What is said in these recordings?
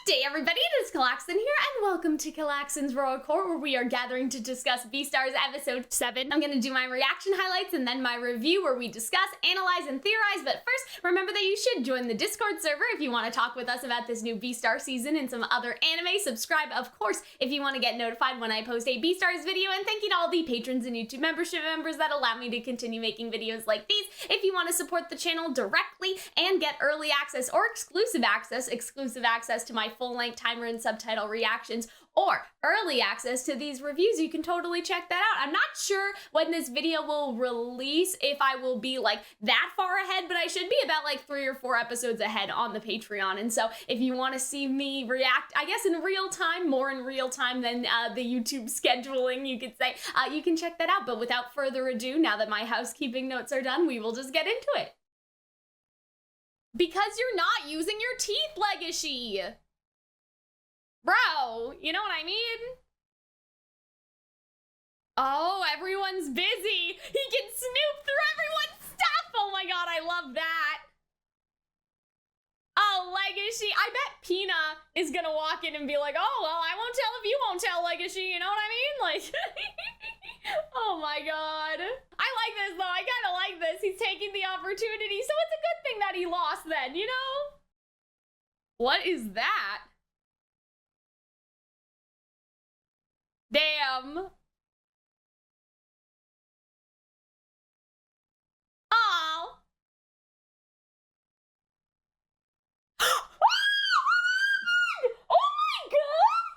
Good day, everybody. It is Calxiyn here, and welcome to Calxyn's Royal Court, where we are gathering to discuss Beastars episode 7. I'm gonna do my reaction highlights and then my review, where we discuss, analyze, and theorize. But first, remember that you should join the Discord server if you want to talk with us about this new Beastar season and some other anime. Subscribe, of course, if you want to get notified when I post a Beastars video. And thank you to all the patrons and YouTube membership members that allow me to continue making videos like these. If you want to support the channel directly and get early access or exclusive access to my full-length timer and subtitle reactions, or early access to these reviews, you can totally check that out. I'm not sure when this video will release, if I will be like that far ahead, but I should be about like 3 or 4 episodes ahead on the Patreon. And so if you want to see me react, I guess in real time, more in real time than the YouTube scheduling, you could say, you can check that out. But without further ado, now that my housekeeping notes are done, we will just get into it. Because you're not using your teeth, Legoshi! Bro, you know what I mean? Oh, everyone's busy. He can snoop through everyone's stuff. Oh my god, I love that. Oh, Legoshi. I bet Pina is gonna walk in and be like, oh, well, I won't tell if you won't tell, Legoshi. You know what I mean? Like, oh my god. I like this, though. I kind of like this. He's taking the opportunity. So it's a good thing that he lost then, you know? What is that? Damn. Oh. Oh my god!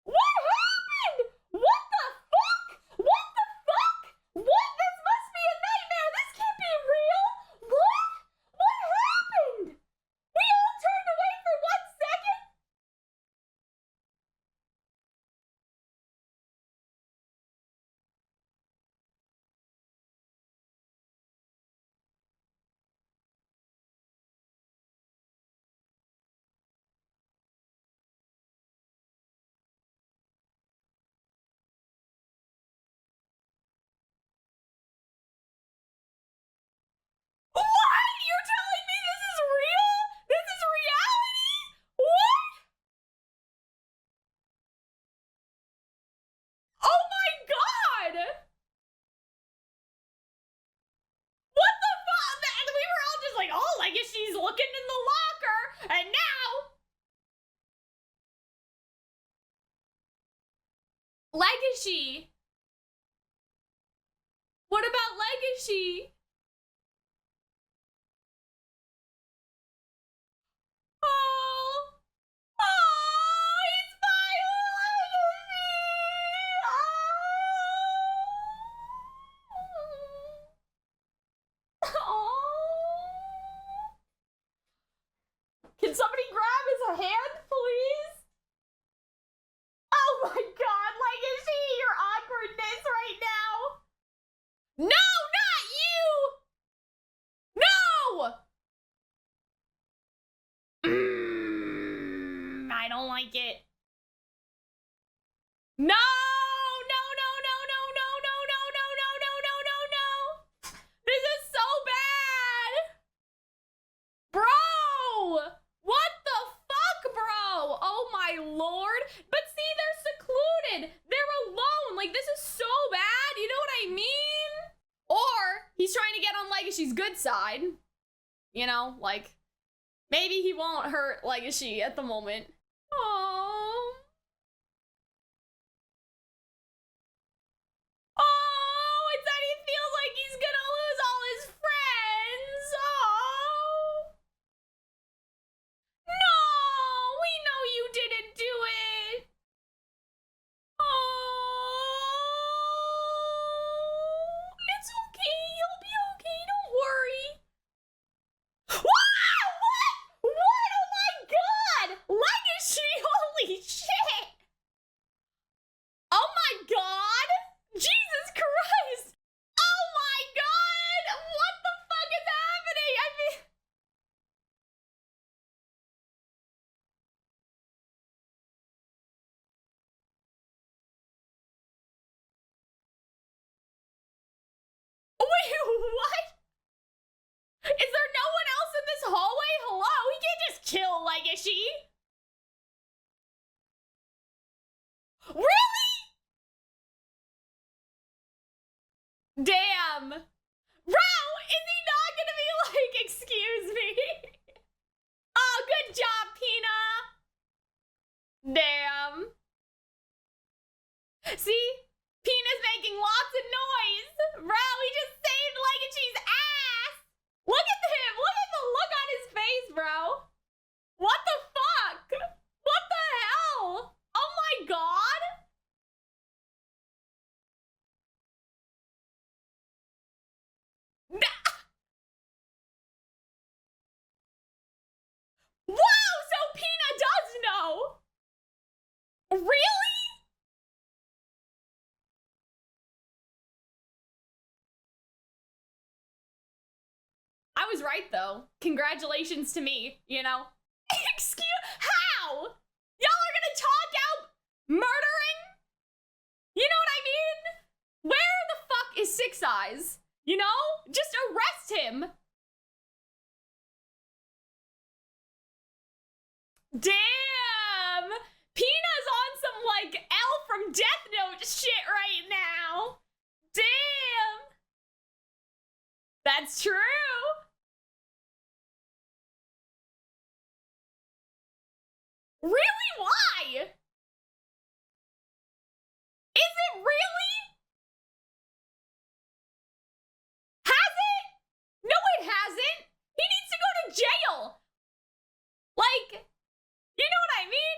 What happened? What the fuck? What the fuck? What? This must be a nightmare. This can't be real. What? What happened? We all turned away for 1 second? What? You're telling me this is real? This is reality? What? Oh my god! What the fuck? And we were all just like, oh, I guess she's looking in the locker, and now... Legoshi! What about Legoshi? Oh! Oh! He's my Legoshi! Oh! Can somebody grab his hand, please? Oh my god, Legoshi, your awkwardness right now! No, not you! No! I don't like it. No! No, no, no, no, no, no, no, no, no, no, no, no, no! This is so bad! Bro! What the fuck, bro? Oh my lord. But see, they're secluded. They're alone. Like, this is so bad. You know what I mean? Or he's trying to get on Legoshi's good side. You know, like, maybe he won't hurt Legoshi at the moment. Oh. Oh, it's that he feels like he's gonna lose all his friends. Oh. No, we know you didn't do it. Oh, it's okay. You'll be okay. Don't worry. Wow! What? What? Oh my god! Legoshi! Damn. Bro, is he not gonna be like, excuse me? Oh, good job, Pina. Damn. See? Pina's making lots of noise. Bro, he just saved Legoshi's ass. Look at him. Look at the look on his face, bro. What the fuck? What the hell? Oh my god. Whoa, so Pina does know. Really? I was right though. Congratulations to me, you know? Excuse, how? Y'all are gonna talk out murdering? You know what I mean? Where the fuck is Six Eyes? You know? Just arrest him. Damn! Pina's on some, like, L from Death Note shit right now. Damn! That's true. Really? Why? Is it really? Has it? No, it hasn't. He needs to go to jail. Like, you know what I mean?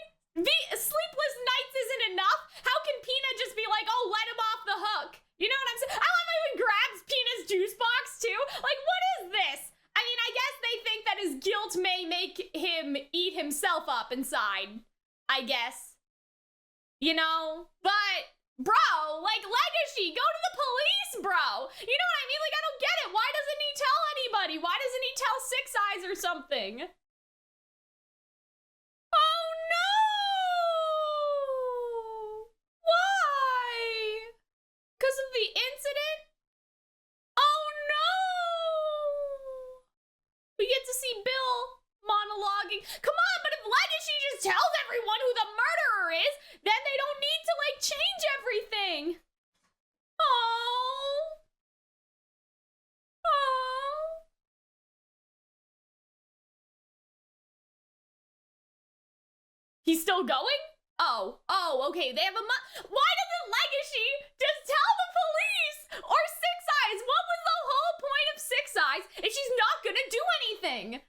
Sleepless nights isn't enough. How can Pina just be like, oh, let him off the hook? You know what I'm saying? I love how he grabs Pina's juice box too. Like, what is this? I mean, I guess they think that his guilt may make him eat himself up inside. I guess. You know? But, bro, like, Legoshi, go to the police, bro. You know what I mean? Like, I don't get it. Why doesn't he tell anybody? Why doesn't he tell Six Eyes or something? Oh, no! Why? Because of the incident? Oh, no! We get to see Bill monologuing. Come on, but if Legoshi just tells everyone who the murderer is, then they don't need to, like, change everything. Oh. Oh. He's still going? Oh, okay. They have a Why doesn't Legoshi just tell the police or Six Eyes? What was the whole point of Six Eyes if she's not gonna do anything?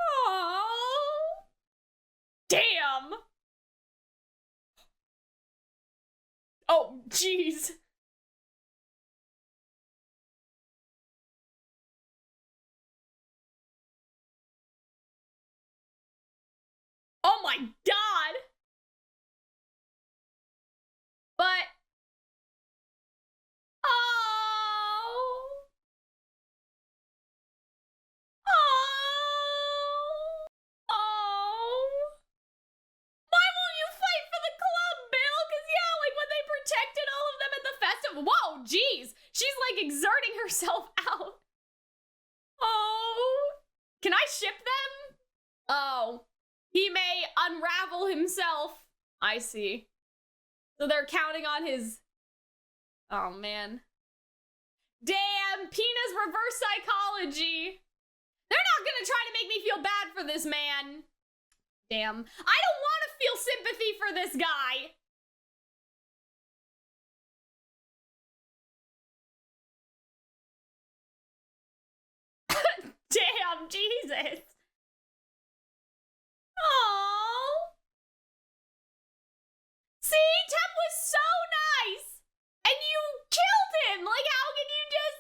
Oh, damn. Oh, jeez. Oh my god. But oh. Oh. Oh. Why won't you fight for the club, Bill? Because, yeah, like when they protected all of them at the festival. Whoa, geez. She's like exerting herself out. Oh. Can I ship them? Oh. He may unravel himself. I see. So they're counting on his... Oh, man. Damn, Pina's reverse psychology. They're not gonna try to make me feel bad for this man. Damn. I don't want to feel sympathy for this guy. Damn, Jesus. Aww. See, Tem was so nice. And you killed him. Like, how can you just...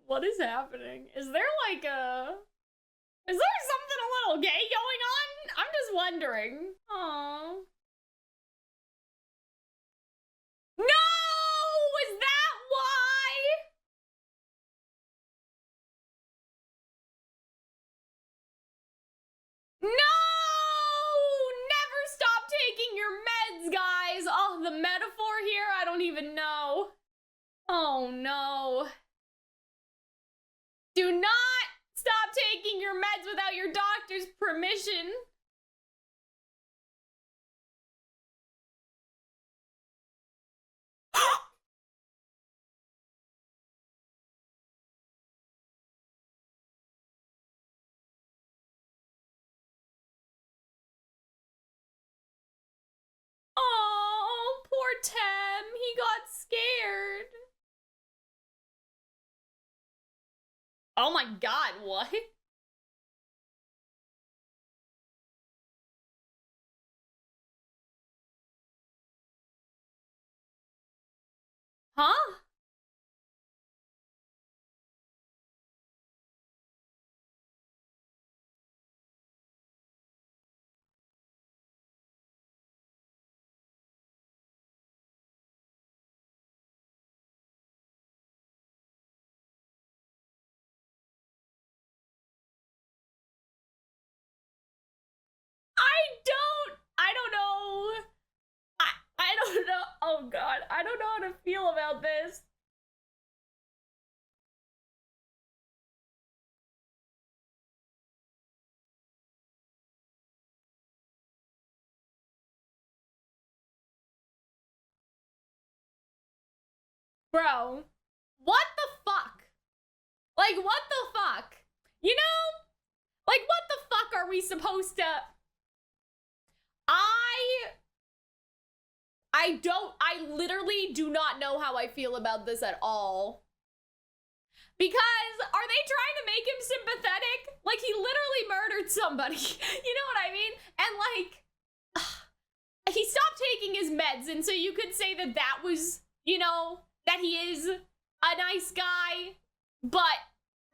What is happening? Is there like a... Is there something a little gay going on? I'm just wondering. Aww. No! Is that why? No! Never stop taking your meds, guys. Oh, the metaphor here, I don't even know. Oh, no. Do not stop taking your meds without your doctor's permission. Tem. He got scared. Oh my god, what? Huh? I don't know. I don't know. Oh god, I don't know how to feel about this. Bro, what the fuck? Like, what the fuck? You know? Like, what the fuck are we supposed to... I literally do not know how I feel about this at all. Because are they trying to make him sympathetic? Like, he literally murdered somebody. You know what I mean? And like, he stopped taking his meds, and so you could say that that was, you know, that he is a nice guy, but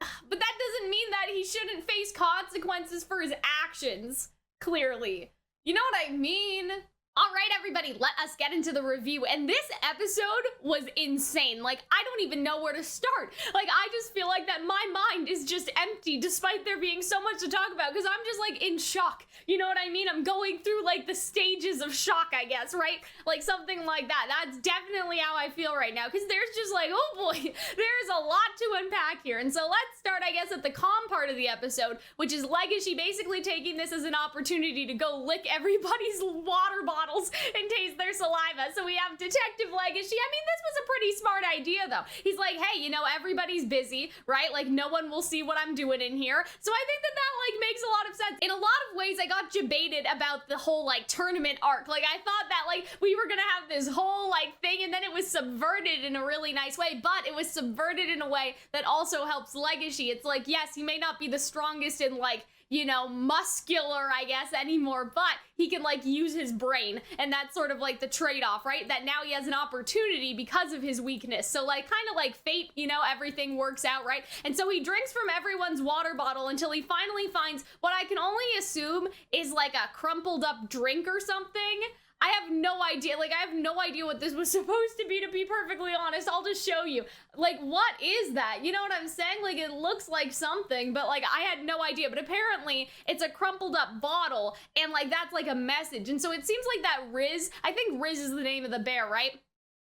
that doesn't mean that he shouldn't face consequences for his actions, clearly. You know what I mean? All right, everybody, let us get into the review. And this episode was insane. Like, I don't even know where to start. Like, I just feel like that my mind is just empty despite there being so much to talk about because I'm just like in shock. You know what I mean? I'm going through like the stages of shock, I guess, right? Like something like that. That's definitely how I feel right now because there's just like, oh boy, there's a lot to unpack here. And so let's start, I guess, at the calm part of the episode, which is Legoshi basically taking this as an opportunity to go lick everybody's water bottle and taste their saliva. So we have Detective Legoshi. I mean, this was a pretty smart idea, though. He's like, hey, you know, everybody's busy, right? Like, no one will see what I'm doing in here. So I think that like makes a lot of sense. In a lot of ways, I got debated about the whole like tournament arc. Like, I thought that like we were gonna have this whole like thing and then it was subverted in a really nice way, but it was subverted in a way that also helps Legoshi. It's like, yes, he may not be the strongest in like, you know, muscular, I guess, anymore, but he can, like, use his brain, and that's sort of, like, the trade-off, right? That now he has an opportunity because of his weakness. So, like, kind of like fate, you know, everything works out, right? And so he drinks from everyone's water bottle until he finally finds what I can only assume is, like, a crumpled up drink or something. I have no idea. Like, I have no idea what this was supposed to be perfectly honest. I'll just show you. Like, what is that? You know what I'm saying? Like, it looks like something, but, like, I had no idea. But apparently, it's a crumpled up bottle, and, like, that's, like, a message. And so it seems like that Riz, I think Riz is the name of the bear, right?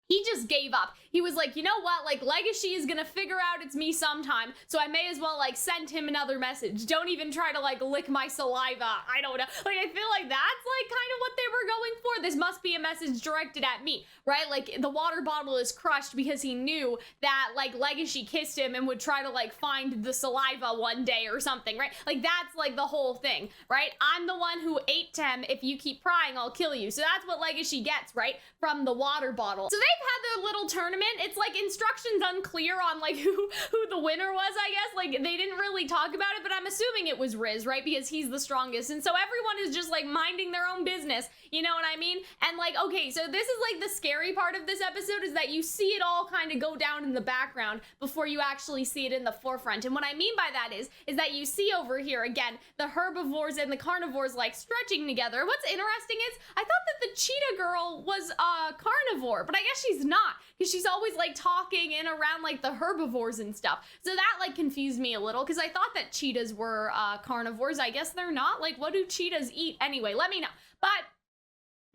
He just gave up. He was like, you know what, like, Legoshi is gonna figure out it's me sometime, so I may as well, like, send him another message. Don't even try to, like, lick my saliva. I don't know. Like, I feel like that's, like, kind of what they were going for. This must be a message directed at me, right? Like, the water bottle is crushed because he knew that, like, Legoshi kissed him and would try to, like, find the saliva one day or something, right? Like, that's, like, the whole thing, right? I'm the one who ate Tem. If you keep prying, I'll kill you. So that's what Legoshi gets, right? From the water bottle. So they've had their little tournament. It's like instructions unclear on like who the winner was, I guess. Like they didn't really talk about it, but I'm assuming it was Riz, right? Because he's the strongest. And so everyone is just like minding their own business. You know what I mean? And like, okay, so this is like the scary part of this episode is that you see it all kind of go down in the background before you actually see it in the forefront. And what I mean by that is that you see over here, again, the herbivores and the carnivores like stretching together. What's interesting is I thought that the cheetah girl was a carnivore, but I guess she's not because she's always like talking in around like the herbivores and stuff. So that like confused me a little because I thought that cheetahs were carnivores. I guess they're not. Like, what do cheetahs eat anyway? Let me know. But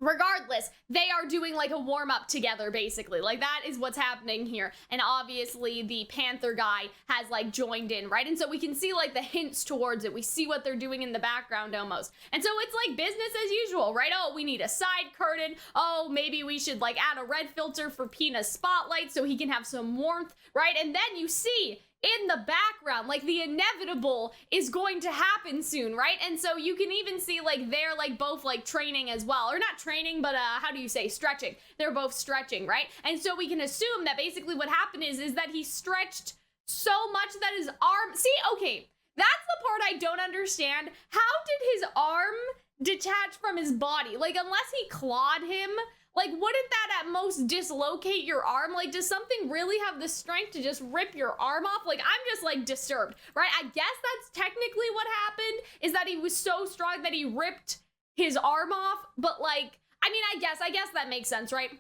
regardless, they are doing like a warm-up together, basically. Like, that is what's happening here. And obviously, the Panther guy has like joined in, right? And so we can see like the hints towards it. We see what they're doing in the background almost. And so it's like business as usual, right? Oh, we need a side curtain. Oh, maybe we should like add a red filter for Pina's spotlight so he can have some warmth, right? And then you see in the background, like the inevitable is going to happen soon, right? And so you can even see like they're like both like training as well, or not training, but how do you say, stretching. They're both stretching, right? And so we can assume that basically what happened is that he stretched so much that his arm, see, okay, that's the part I don't understand. How did his arm detach from his body? Like, unless he clawed him, like, wouldn't that at most dislocate your arm? Like, does something really have the strength to just rip your arm off? Like, I'm just, like, disturbed, right? I guess that's technically what happened, is that he was so strong that he ripped his arm off, but, like, I mean, I guess that makes sense, right?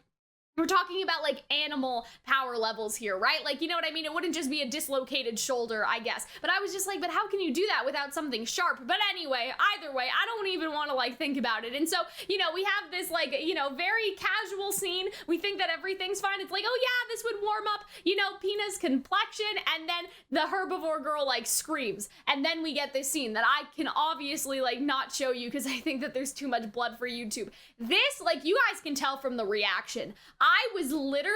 We're talking about like animal power levels here, right? Like, you know what I mean? It wouldn't just be a dislocated shoulder, I guess. But I was just like, but how can you do that without something sharp? But anyway, either way, I don't even want to like think about it. And so, you know, we have this like, you know, very casual scene. We think that everything's fine. It's like, oh yeah, this would warm up, you know, Pina's complexion. And then the herbivore girl like screams. And then we get this scene that I can obviously like not show you because I think that there's too much blood for YouTube. This, like, you guys can tell from the reaction. I was literally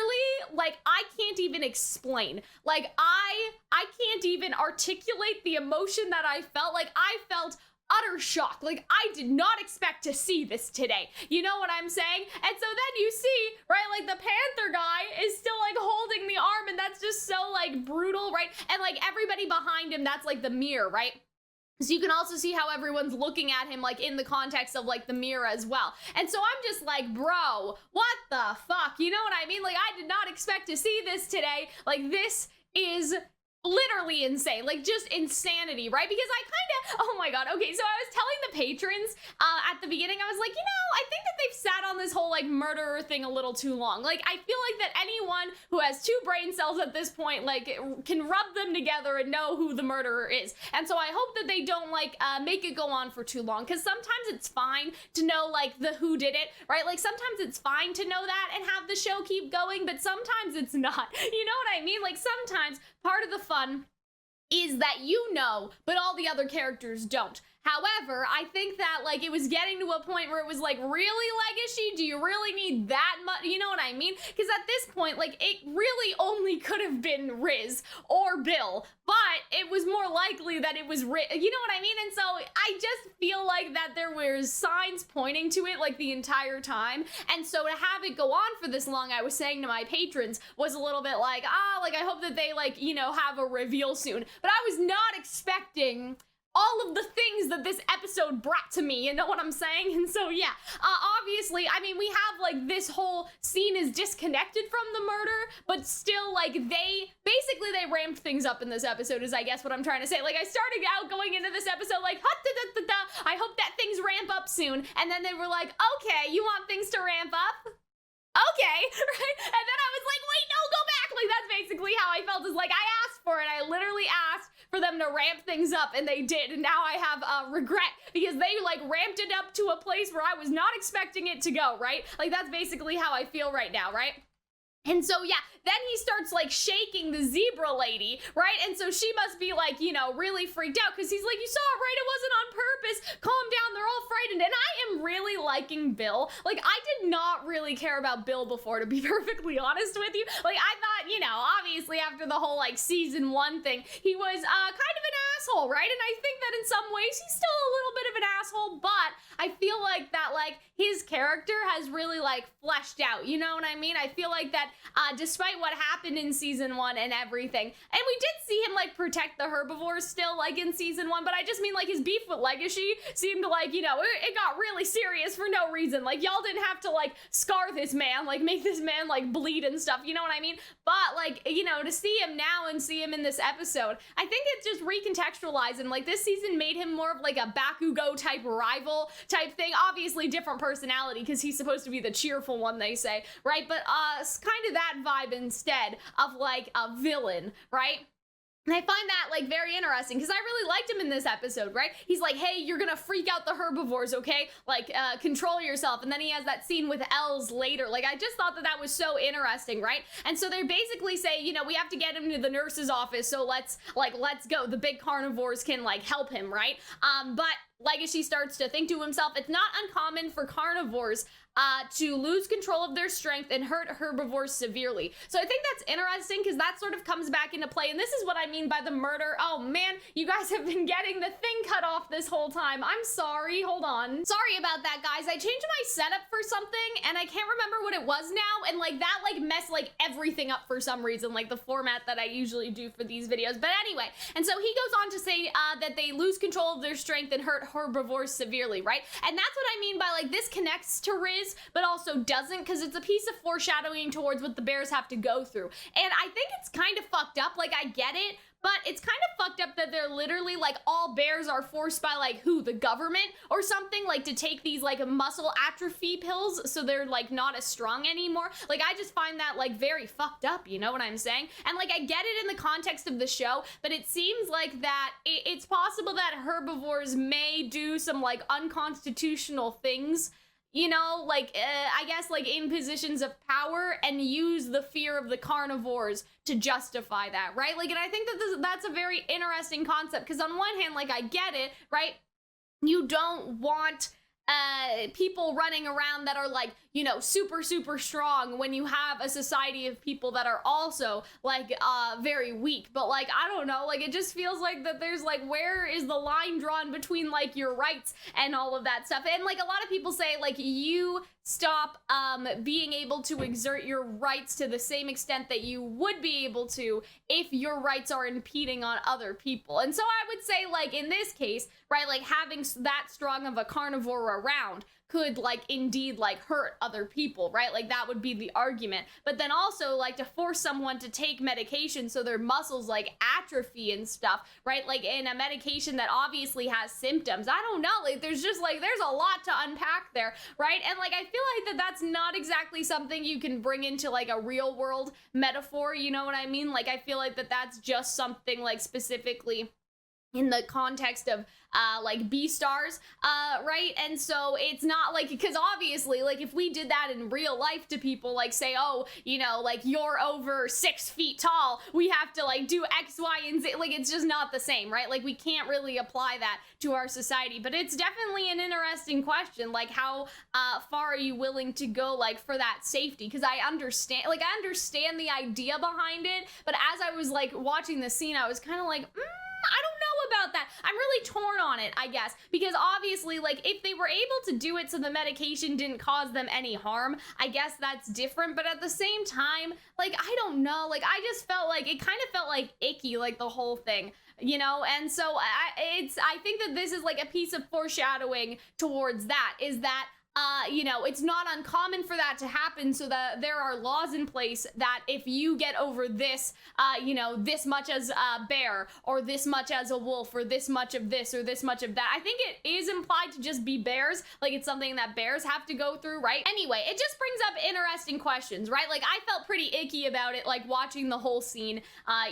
like, I can't even explain. Like, I can't even articulate the emotion that I felt. Like, I felt utter shock. Like, I did not expect to see this today. You know what I'm saying? And so then you see, right, like the Panther guy is still like holding the arm, and that's just so like brutal, right? And like everybody behind him, that's like the mirror, right? So you can also see how everyone's looking at him like in the context of like the mirror as well. And so I'm just like, bro, what the fuck? You know what I mean? Like, I did not expect to see this today. Like, this is literally insane, like just insanity, right? Because I kind of, oh my god, okay, so I was telling the patrons at the beginning, I was like, you know, I think that they've sat on this whole like murderer thing a little too long. Like, I feel like that anyone who has 2 brain cells at this point, like, can rub them together and know who the murderer is. And so I hope that they don't like make it go on for too long, because sometimes it's fine to know like the who did it, right? Like, sometimes it's fine to know that and have the show keep going, but sometimes it's not. You know what I mean? Like, sometimes part of the fun is that you know, but all the other characters don't. However, I think that like it was getting to a point where it was like, really, Legoshi? Do you really need that much? You know what I mean? Because at this point, like, it really only could have been Riz or Bill, but it was more likely that it was Riz. You know what I mean? And so I just feel like that there were signs pointing to it like the entire time. And so to have it go on for this long, I was saying to my patrons, was a little bit like, like, I hope that they like, you know, have a reveal soon. But I was not expecting all of the things that this episode brought to me, you know what I'm saying? And so, yeah, obviously, I mean, we have, like, this whole scene is disconnected from the murder, but still, like, they ramped things up in this episode, is I guess what I'm trying to say. Like, I started out going into this episode like, I hope that things ramp up soon, and then they were like, okay, you want things to ramp up? Okay, right? And then I was like, wait, no, go back! Like, that's basically how I felt, is like, I asked for it, I literally asked for them to ramp things up, and they did, and now I have regret, because they, like, ramped it up to a place where I was not expecting it to go, right? Like, that's basically how I feel right now, right? And so, yeah, then he starts, like, shaking the zebra lady, right? And so she must be, like, you know, really freaked out, because he's like, you saw it, right? It wasn't on purpose. Calm down. They're all frightened. And I am really liking Bill. Like, I did not really care about Bill before, to be perfectly honest with you. Like, I thought, you know, obviously after the whole, like, season 1 thing, he was kind of an asshole, right? And I think that in some ways he's still a little bit of an asshole, but I feel like that, like, his character has really, like, fleshed out. You know what I mean? I feel like that despite what happened in season 1 and everything, and we did see him like protect the herbivores still like in season 1, but I just mean like his beef with Legoshi seemed like, you know, it got really serious for no reason. Like, y'all didn't have to like scar this man, like make this man like bleed and stuff, you know what I mean? But like, you know, to see him now and see him in this episode, I think it's just recontextualizing. Like, this season made him more of like a Bakugo type rival type thing. Obviously different personality because he's supposed to be the cheerful one, they say, right? But kind of that vibe instead of like a villain, right? And I find that like very interesting because I really liked him in this episode, right? He's like, hey, you're gonna freak out the herbivores, okay? Like, control yourself. And then he has that scene with Els later. Like, I just thought that that was so interesting, right? And so they basically say, you know, we have to get him to the nurse's office, so let's go. The big carnivores can like help him, right? But Legoshi starts to think to himself, it's not uncommon for carnivores to lose control of their strength and hurt herbivores severely. So I think that's interesting because that sort of comes back into play, and this is what I mean by the murder. Oh man, you guys have been getting the thing cut off this whole time. I'm sorry, hold on. Sorry about that, guys. I changed my setup for something, and I can't remember what it was now, and like that like messed like everything up for some reason, like the format that I usually do for these videos. But anyway, and so he goes on to say that they lose control of their strength and hurt herbivores severely, right? And that's what I mean by like this connects to Riz, but also doesn't, because it's a piece of foreshadowing towards what the bears have to go through. And I think it's kind of fucked up. Like, I get it, but it's kind of fucked up that they're literally like all bears are forced by like who, the government or something, like to take these like muscle atrophy pills so they're like not as strong anymore. Like, I just find that like very fucked up, you know what I'm saying? And like, I get it in the context of the show, but it seems like that it's possible that herbivores may do some like unconstitutional things, you know, like, I guess, like, in positions of power and use the fear of the carnivores to justify that, right? Like, and I think that that's a very interesting concept, because on one hand, like, I get it, right? You don't want people running around that are like, you know, super strong when you have a society of people that are also like very weak. But like, I don't know, like it just feels like that there's like, where is the line drawn between like your rights and all of that stuff? And like a lot of people say like you stop being able to exert your rights to the same extent that you would be able to if your rights are impeding on other people. And so I would say like in this case, right, like having that strong of a carnivore around could like indeed like hurt other people, right? Like that would be the argument. But then also like to force someone to take medication so their muscles like atrophy and stuff, right? Like in a medication that obviously has symptoms. I don't know, like there's just like, there's a lot to unpack there, right? And like I feel like that's not exactly something you can bring into like a real world metaphor, you know what I mean? Like I feel like that's just something like specifically in the context of like Beastars, right? And so it's not like, because obviously like if we did that in real life to people, like say, oh, you know, like you're over 6 feet tall, we have to like do X, Y, and Z, like it's just not the same, right? Like we can't really apply that to our society. But it's definitely an interesting question, like how far are you willing to go like for that safety? Because I understand the idea behind it, but as I was like watching the scene, I was kind of like, I don't know about that. I'm really torn on it, I guess, because obviously, like, if they were able to do it so the medication didn't cause them any harm, I guess that's different, but at the same time, like, I don't know, like, I just felt like, it kind of felt like icky, like, the whole thing, you know, and so I think that this is, like, a piece of foreshadowing towards that, is that you know, it's not uncommon for that to happen, so that there are laws in place that if you get over this, you know, this much as a bear, or this much as a wolf, or this much of this, or this much of that. I think it is implied to just be bears, like it's something that bears have to go through, right? Anyway, it just brings up interesting questions, right? Like, I felt pretty icky about it, like, watching the whole scene,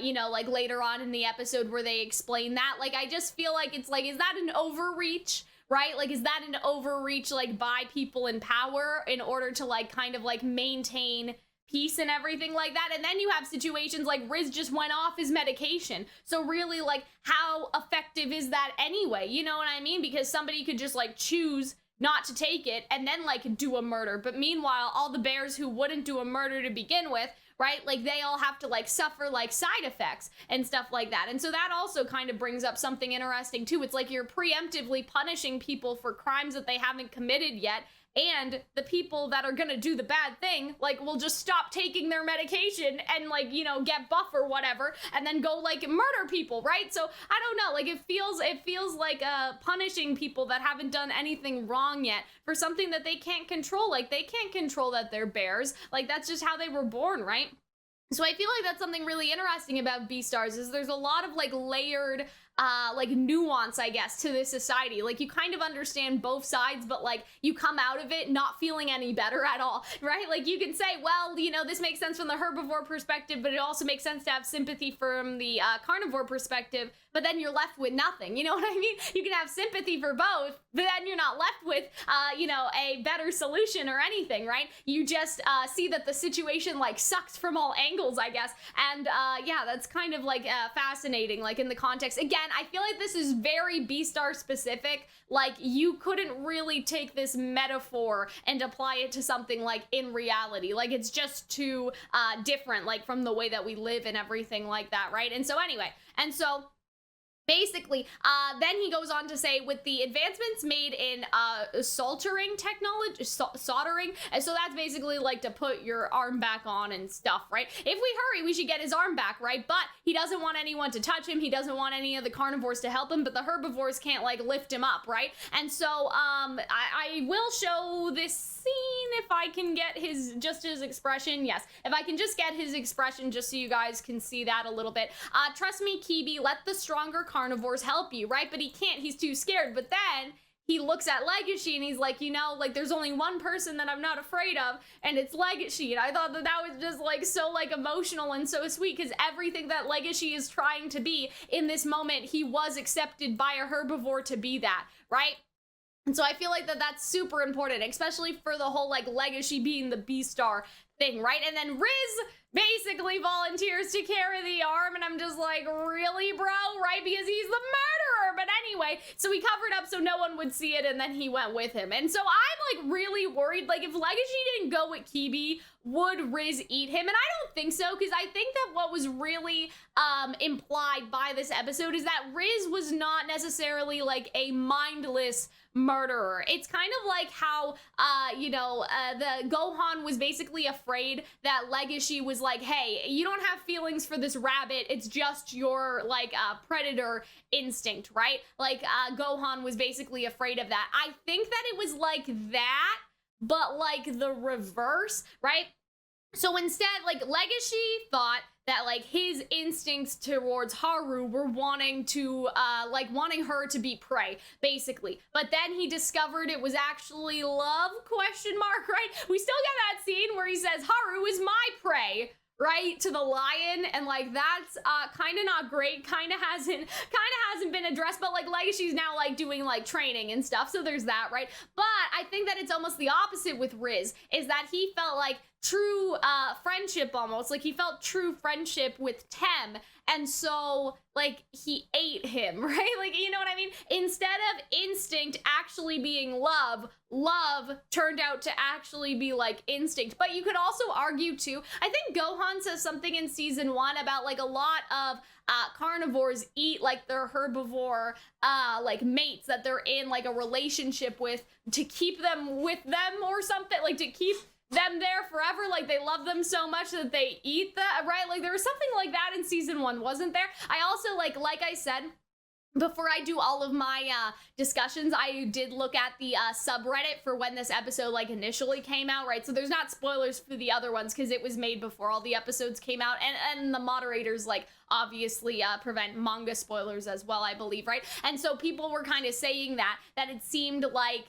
you know, like, later on in the episode where they explain that. Like, I just feel like it's like, is that an overreach? Right? Like, is that an overreach, like, by people in power in order to, like, kind of, like, maintain peace and everything like that? And then you have situations like Riz just went off his medication. So really, like, how effective is that anyway? You know what I mean? Because somebody could just, like, choose not to take it and then, like, do a murder. But meanwhile, all the bears who wouldn't do a murder to begin with, right? Like, they all have to, like, suffer, like, side effects and stuff like that. And so that also kind of brings up something interesting, too. It's like you're preemptively punishing people for crimes that they haven't committed yet, and the people that are gonna do the bad thing, like, will just stop taking their medication and, like, you know, get buff or whatever, and then go, like, murder people, right? So, I don't know, like, it feels like punishing people that haven't done anything wrong yet for something that they can't control. Like, they can't control that they're bears. Like, that's just how they were born, right? So I feel like that's something really interesting about Beastars, is there's a lot of, like, layered, like, nuance, I guess, to this society. Like, you kind of understand both sides, but, like, you come out of it not feeling any better at all, right? Like, you can say, well, you know, this makes sense from the herbivore perspective, but it also makes sense to have sympathy from the carnivore perspective, but then you're left with nothing, you know what I mean? You can have sympathy for both, but then you're not left with, you know, a better solution or anything, right? You just see that the situation, like, sucks from all angles, I guess, and yeah, that's kind of, like, fascinating, like, in the context. Again, again, I feel like this is very Beastar specific. Like, you couldn't really take this metaphor and apply it to something like in reality. Like, it's just too different, like, from the way that we live and everything like that, right? And so anyway, basically, then he goes on to say, with the advancements made in soldering technology, soldering, and so that's basically like to put your arm back on and stuff, right? If we hurry, we should get his arm back, right? But he doesn't want anyone to touch him. He doesn't want any of the carnivores to help him, but the herbivores can't like lift him up, right? And so I will show this scene if I can get his expression. Yes, if I can just get his expression just so you guys can see that a little bit. Trust me, Kibi, let the stronger carnivores help you, right? But he can't, he's too scared. But then he looks at Legoshi and he's like, you know, like, there's only one person that I'm not afraid of, and it's Legoshi. And I thought that that was just like so like emotional and so sweet, because everything that Legoshi is trying to be in this moment, he was accepted by a herbivore to be that, right? And so I feel like that's super important, especially for the whole like Legoshi being the Beastar thing, right? And then Riz basically volunteers to carry the arm, and I'm just like, really, bro, right? Because he's the murderer. But anyway, so he covered up so no one would see it, and then he went with him. And so I'm like really worried, like, if Legoshi didn't go with Kibi, would Riz eat him? And I don't think so, because I think that what was really implied by this episode is that Riz was not necessarily like a mindless murderer. It's kind of like how the Gohan was basically afraid that Legoshi was like, hey, you don't have feelings for this rabbit, it's just your like predator instinct, right? Like Gohan was basically afraid of that. I think that it was like that, but like the reverse, right? So instead, like, Legoshi thought that like his instincts towards Haru were wanting wanting her to be prey, basically. But then he discovered it was actually love, question mark, right? We still get that scene where he says, Haru is my prey, right, to the lion, and like that's kind of not great, kind of hasn't been addressed, but like Legoshi's now like doing like training and stuff, so there's that, right? But I think that it's almost the opposite with Riz, is that he felt like true friendship, almost like he felt true friendship with Tem, and so like he ate him, right? Like, you know what I mean? Instead of instinct actually being love turned out to actually be like instinct. But you could also argue too, I think Gohan says something in season 1 about like a lot of carnivores eat like their herbivore like mates that they're in like a relationship with, to keep them with them or something, like to keep them there forever, like they love them so much that they eat that, right? Like there was something like that in season 1, wasn't there? I also like I said, before I do all of my discussions, I did look at the subreddit for when this episode like initially came out, right? So there's not spoilers for the other ones because it was made before all the episodes came out, and the moderators like obviously prevent manga spoilers as well, I believe, right? And so people were kind of saying that it seemed like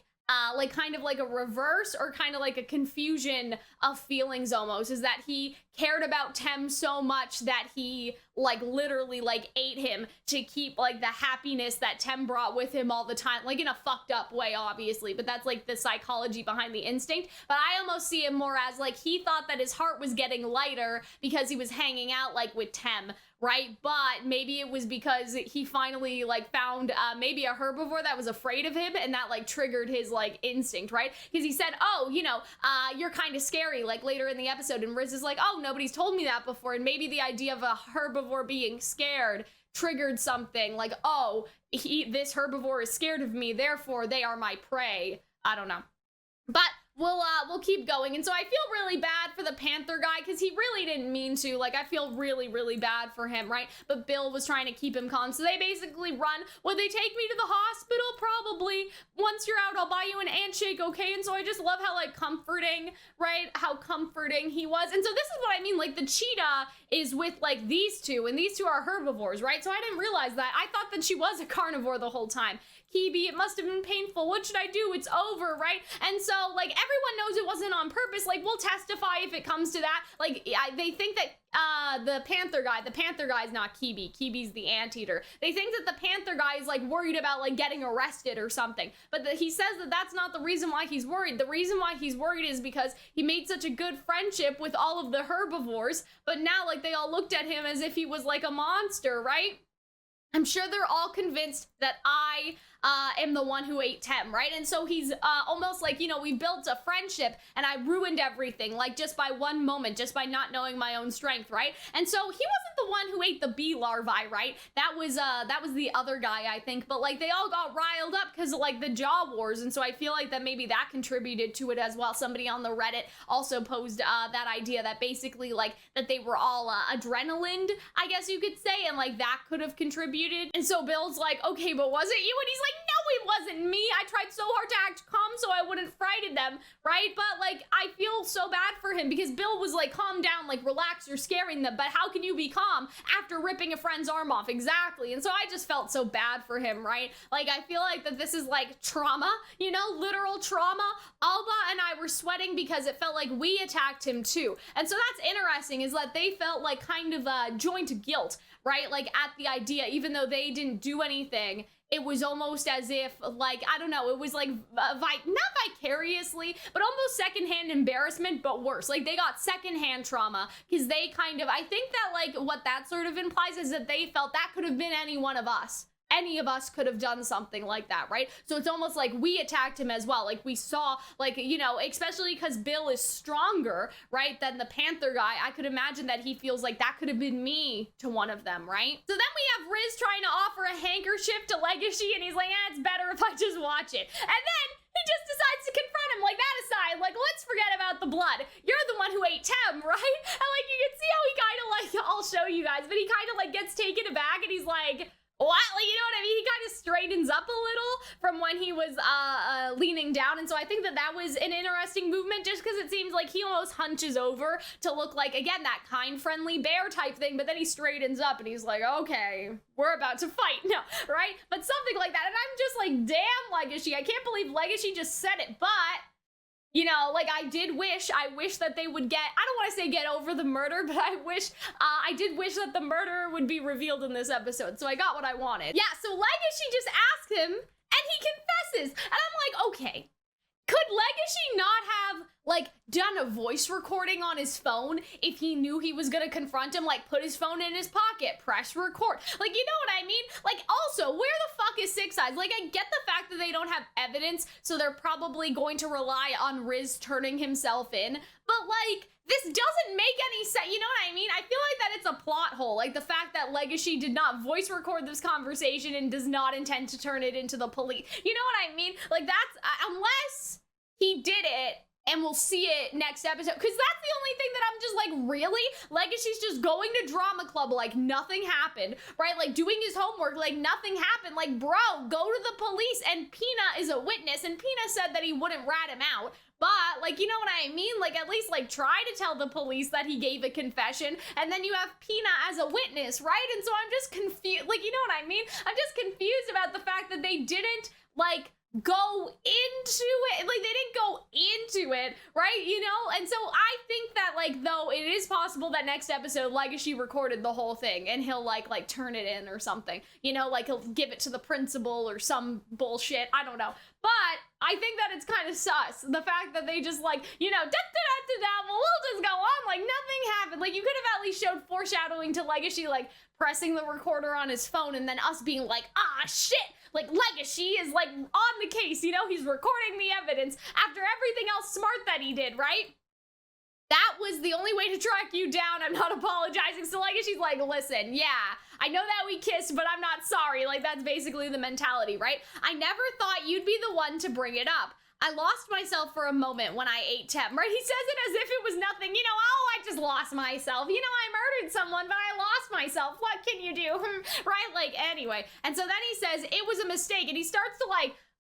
kind of like a reverse or kind of like a confusion of feelings almost, is that he cared about Tem so much that he like literally like ate him to keep like the happiness that Tem brought with him all the time, like in a fucked up way, obviously, but that's like the psychology behind the instinct. But I almost see it more as like he thought that his heart was getting lighter because he was hanging out like with Tem, right? But maybe it was because he finally like found maybe a herbivore that was afraid of him, and that like triggered his like instinct, right? Because he said, oh, you know, you're kind of scary, like later in the episode, and Riz is like, oh, nobody's told me that before, and maybe the idea of a herbivore being scared triggered something like, oh, this herbivore is scared of me, therefore they are my prey. I don't know. But we'll keep going. And so I feel really bad for the panther guy, because he really didn't mean to. Like, I feel really, really bad for him, right? But Bill was trying to keep him calm. So they basically run. Would they take me to the hospital? Probably. Once you're out, I'll buy you an handshake, okay? And so I just love how, like, comforting, right? How comforting he was. And so this is what I mean. Like, the cheetah is with, like, these two, and these two are herbivores, right? So I didn't realize that. I thought that she was a carnivore the whole time. Kibi, it must have been painful. What should I do? It's over, right? And so, like, everyone knows it wasn't on purpose. Like, we'll testify if it comes to that. Like, they think that the panther guy is not Kibi. Kibi's the anteater. They think that the panther guy is, like, worried about, like, getting arrested or something. But he says that that's not the reason why he's worried. The reason why he's worried is because he made such a good friendship with all of the herbivores, but now, like, they all looked at him as if he was, like, a monster, right? I'm sure they're all convinced that I am the one who ate Tem, right? And so he's almost like, you know, we built a friendship and I ruined everything, like just by one moment, just by not knowing my own strength, right? And so he wasn't the one who ate the bee larvae, right? That was the other guy, I think. But like they all got riled up because of like the jaw wars, and so I feel like that maybe that contributed to it as well. Somebody on the Reddit also posed that idea that basically like that they were all adrenalined, I guess you could say, and like that could have contributed. And so Bill's like, okay, but was it you? And he's like, no, it wasn't me. I tried so hard to act calm so I wouldn't frighten them, right? But like, I feel so bad for him because Bill was like, calm down, like relax, you're scaring them. But how can you be calm after ripping a friend's arm off? Exactly. And so I just felt so bad for him, right? Like, I feel like that this is like trauma, you know, literal trauma. Alba and I were sweating because it felt like we attacked him too. And so that's interesting, is that they felt like kind of joint guilt, right? Like at the idea, even though they didn't do anything, it was almost as if, like, I don't know, it was like, not vicariously, but almost secondhand embarrassment, but worse. Like, they got secondhand trauma, because they kind of, I think that, like, what that sort of implies is that they felt that could have been any one of us. Any of us could have done something like that, right? So it's almost like we attacked him as well. Like we saw, like, you know, especially because Bill is stronger, right, than the Panther guy. I could imagine that he feels like that could have been me to one of them, right? So then we have Riz trying to offer a handkerchief to Legoshi, and he's like, it's better if I just watch it. And then he just decides to confront him. Like, that aside, like, let's forget about the blood. You're the one who ate Tem, right? And like, you can see how he kind of like, I'll show you guys, but he kind of like gets taken aback, and he's like, what? Like, you know what I mean? He kind of straightens up a little from when he was leaning down. And so I think that that was an interesting movement, just because it seems like he almost hunches over to look like, again, that kind, friendly bear type thing. But then he straightens up and he's like, okay, we're about to fight now, right? But something like that. And I'm just like, damn, Legoshi. I can't believe Legoshi just said it. But you know, like, I wish that they would get, I don't want to say get over the murder, but I did wish that the murderer would be revealed in this episode, so I got what I wanted. Yeah, so Legoshi just asked him, and he confesses, and I'm like, okay, could Legoshi not have, like, done a voice recording on his phone if he knew he was gonna confront him? Like, put his phone in his pocket, press record. Like, you know what I mean? Like, also, where the fuck is Six Eyes? Like, I get the fact that they don't have evidence, so they're probably going to rely on Riz turning himself in, but, like, this doesn't make any sense. You know what I mean? I feel like that it's a plot hole. Like, the fact that Legoshi did not voice record this conversation and does not intend to turn it into the police. You know what I mean? Like, that's, unless he did it, and we'll see it next episode, because that's the only thing that I'm just like, really? Legoshi's just going to drama club like nothing happened, right? Like doing his homework like nothing happened. Like, bro, go to the police. And Pina is a witness, and Pina said that he wouldn't rat him out. But, like, you know what I mean? Like, at least, like, try to tell the police that he gave a confession, and then you have Pina as a witness, right? And so I'm just confused, like, you know what I mean? I'm just confused about the fact that they didn't, like, go into it, like, they didn't go into it, right? You know? And so I think that, like, though it is possible that next episode Legoshi recorded the whole thing and he'll like turn it in or something, you know, like he'll give it to the principal or some bullshit, I don't know. But I think that it's kind of sus, the fact that they just like, you know, well, we'll just go on like nothing happened. Like, you could have at least showed foreshadowing to Legoshi, like pressing the recorder on his phone, and then us being like, ah, shit, like Legoshi is like on the case, you know, he's recording the evidence after everything else smart that he did, right? That was the only way to track you down. I'm not apologizing. So Legoshi's like, listen, yeah, I know that we kissed, but I'm not sorry. Like, that's basically the mentality, right? I never thought you'd be the one to bring it up. I lost myself for a moment when I ate Tem, right? He says it as if it was nothing, you know, oh, I just lost myself. You know, I murdered someone, but I lost myself. What can you do? Right? Like, anyway. And so then he says it was a mistake, and he starts to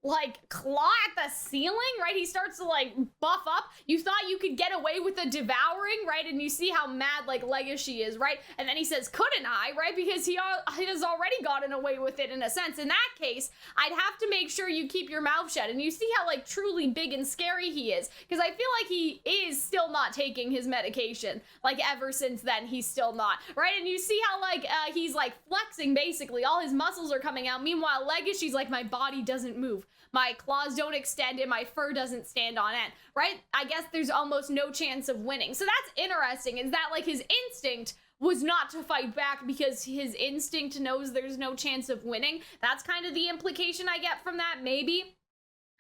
like claw at the ceiling, right? He starts to like buff up. You thought you could get away with a devouring, right? And you see how mad like Legoshi is, right? And then he sasays, couldn't I, right? Because he has already gotten away with it in a sense. In that case, I'd have to make sure you keep your mouth shut. And you see how like truly big and scary he is, because I feel like he is still not taking his medication. Like, ever since then, he's still not, right? And you see how like he's like flexing, basically. All his muscles are coming out. Meanwhile, Legoshi's like, my body doesn't move. My claws don't extend and my fur doesn't stand on end, right? I guess there's almost no chance of winning. So that's interesting, is that like his instinct was not to fight back because his instinct knows there's no chance of winning. That's kind of the implication I get from that, maybe.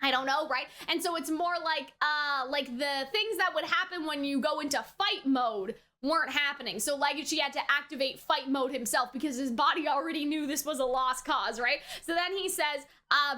I don't know, right? And so it's more like the things that would happen when you go into fight mode weren't happening. So Legoshi had to activate fight mode himself because his body already knew this was a lost cause, right? So then he says,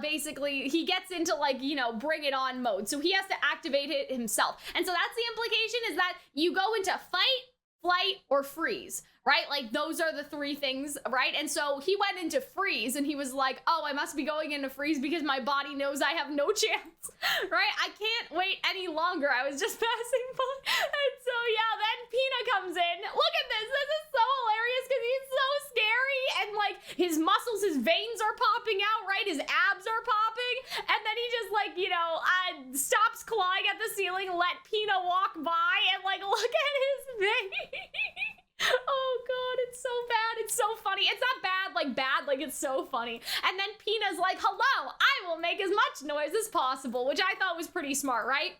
basically, he gets into like, you know, bring it on mode. So he has to activate it himself. And so that's the implication, is that you go into fight, flight, or freeze, right? Like those are the three things, right? And so he went into freeze and he was like, oh, I must be going into freeze because my body knows I have no chance, right? I can't wait any longer. I was just passing by. And so yeah, then Pina comes in. Look at this. This is so hilarious because he's so scary, and like his muscles, his veins are popping out, right? His abs are popping. And then he just like, you know, stops clawing at the ceiling, let Pina walk by, and like look at his face. Oh god, it's so bad. It's so funny. It's not bad, like it's so funny. And then Pina's like, hello, I will make as much noise as possible, which I thought was pretty smart, right?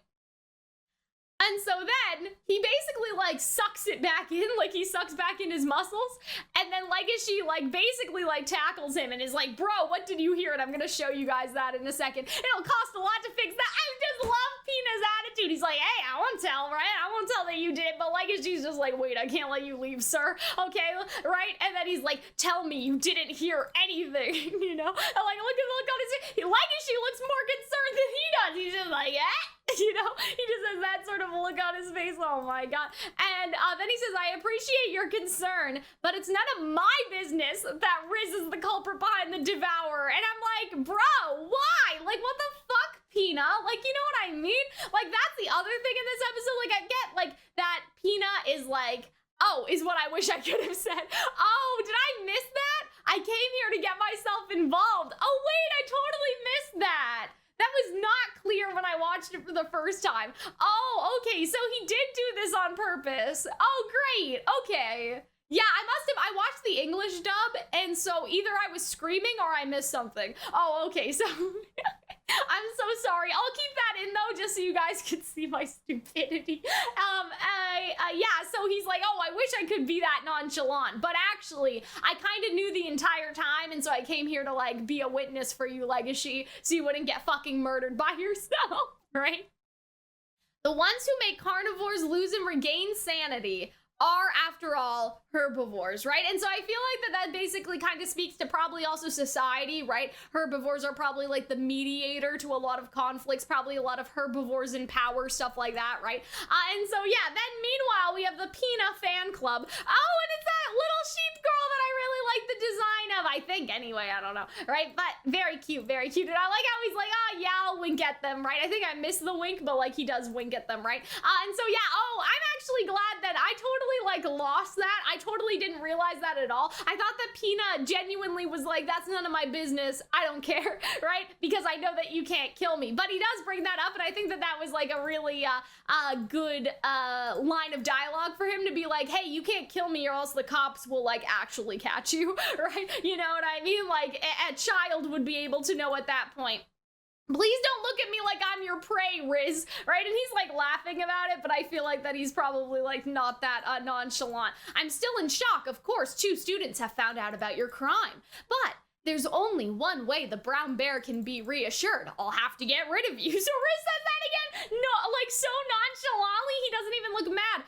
And so then he basically like sucks it back in, like he sucks back in his muscles, and then Legoshi like basically like tackles him and is like, bro, what did you hear? And I'm gonna show you guys that in a second. It'll cost a lot to fix that. I just love Pina's attitude. He's like, hey, I won't tell, right? I won't tell that you did. But Legoshi's just like, wait, I can't let you leave, sir. Okay, right? And then he's like, tell me you didn't hear anything, you know? And like, look at the look on his face. Legoshi looks more concerned than he does. He's just like, eh? You know, he just has that sort of look on his face. Oh my god. And then he says, I appreciate your concern, but it's none of my business that Riz is the culprit behind the Devourer. And I'm like, bro, why? Like, what the fuck, Pina? Like, you know what I mean? Like, that's the other thing in this episode. Like, I get, like, that Pina is like, oh, is what I wish I could have said. Oh, did I miss that? I came here to get myself involved. Oh, wait, I totally missed that. That was not clear when I watched it for the first time. Oh, okay, so he did do this on purpose. Oh, great, okay. Yeah, I watched the English dub, and so either I was screaming or I missed something. Oh, okay, so I'm so sorry. I'll keep that in though, just so you guys can see my stupidity. Yeah, so he's like, oh, I wish I could be that nonchalant, but actually, I kind of knew the entire time, and so I came here to like be a witness for you, Legoshi, so you wouldn't get fucking murdered by yourself, right? The ones who make carnivores lose and regain sanity are, after all, herbivores, right? And so I feel like that basically kind of speaks to probably also society, right? Herbivores are probably like the mediator to a lot of conflicts, probably a lot of herbivores in power, stuff like that, right? And so yeah, then meanwhile, we have the Pina fan club. Oh, and it's that little sheep girl that I really like the design of, I think, anyway, I don't know, right? But very cute, very cute. And I like how he's like, oh yeah, I'll wink at them, right? I think I missed the wink, but like he does wink at them, right? And so yeah, oh, I'm actually glad that I totally like lost that. I totally didn't realize that at all. I thought that Pina genuinely was like, that's none of my business, I don't care, right? Because I know that you can't kill me. But he does bring that up, and I think that that was like a really good line of dialogue for him to be like, hey, you can't kill me or else the cops will like actually catch you, right? You know what I mean? Like a child would be able to know at that point. Please don't look at me like I'm your prey, Riz, right? And he's like laughing about it, but I feel like that he's probably like not that nonchalant. I'm still in shock. Of course, 2 students have found out about your crime, but there's only one way the brown bear can be reassured. I'll have to get rid of you. So Riz says that again, no, like so nonchalantly, he doesn't even look mad.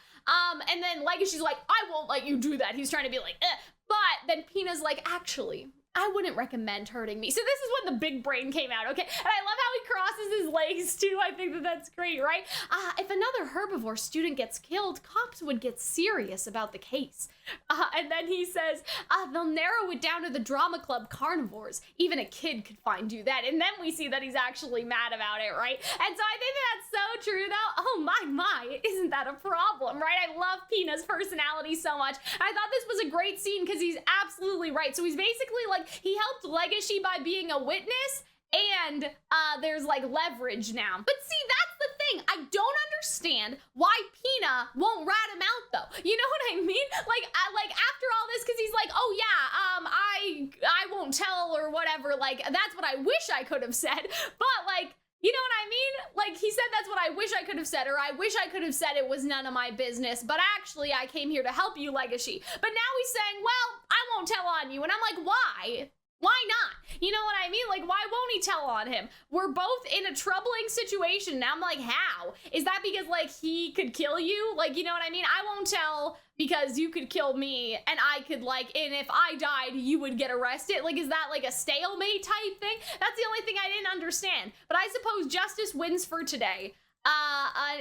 And then Legoshi's like, I won't let you do that. He's trying to be like, eh. But then Pina's like, actually, I wouldn't recommend hurting me. So this is when the big brain came out, okay? And I love how he crosses his legs too. I think that that's great, right? If another herbivore student gets killed, cops would get serious about the case. And then he says, they'll narrow it down to the drama club carnivores. Even a kid could find you that. And then we see that he's actually mad about it, right? And so I think that's so true though. Oh my, isn't that a problem, right? I love Pina's personality so much. I thought this was a great scene because he's absolutely right. So he's basically like, he helped Legoshi by being a witness, and there's like leverage now. But see, that's the thing. I don't understand why Pina won't rat him out though. You know what I mean? Like after all this, because he's like, oh yeah, I won't tell or whatever. Like that's what I wish I could have said. But like, You know what I mean? Like, he said that's what I wish I could have said, or I wish I could have said it was none of my business, but actually I came here to help you, Legoshi. But now he's saying, well, I won't tell on you. And I'm like, why? Why not? You know what I mean? Like, why won't he tell on him? We're both in a troubling situation. And I'm like, how? Is that because, like, he could kill you? Like, you know what I mean? I won't tell because you could kill me and I could, like, and if I died, you would get arrested. Like, is that like a stalemate type thing? That's the only thing I didn't understand. But I suppose justice wins for today.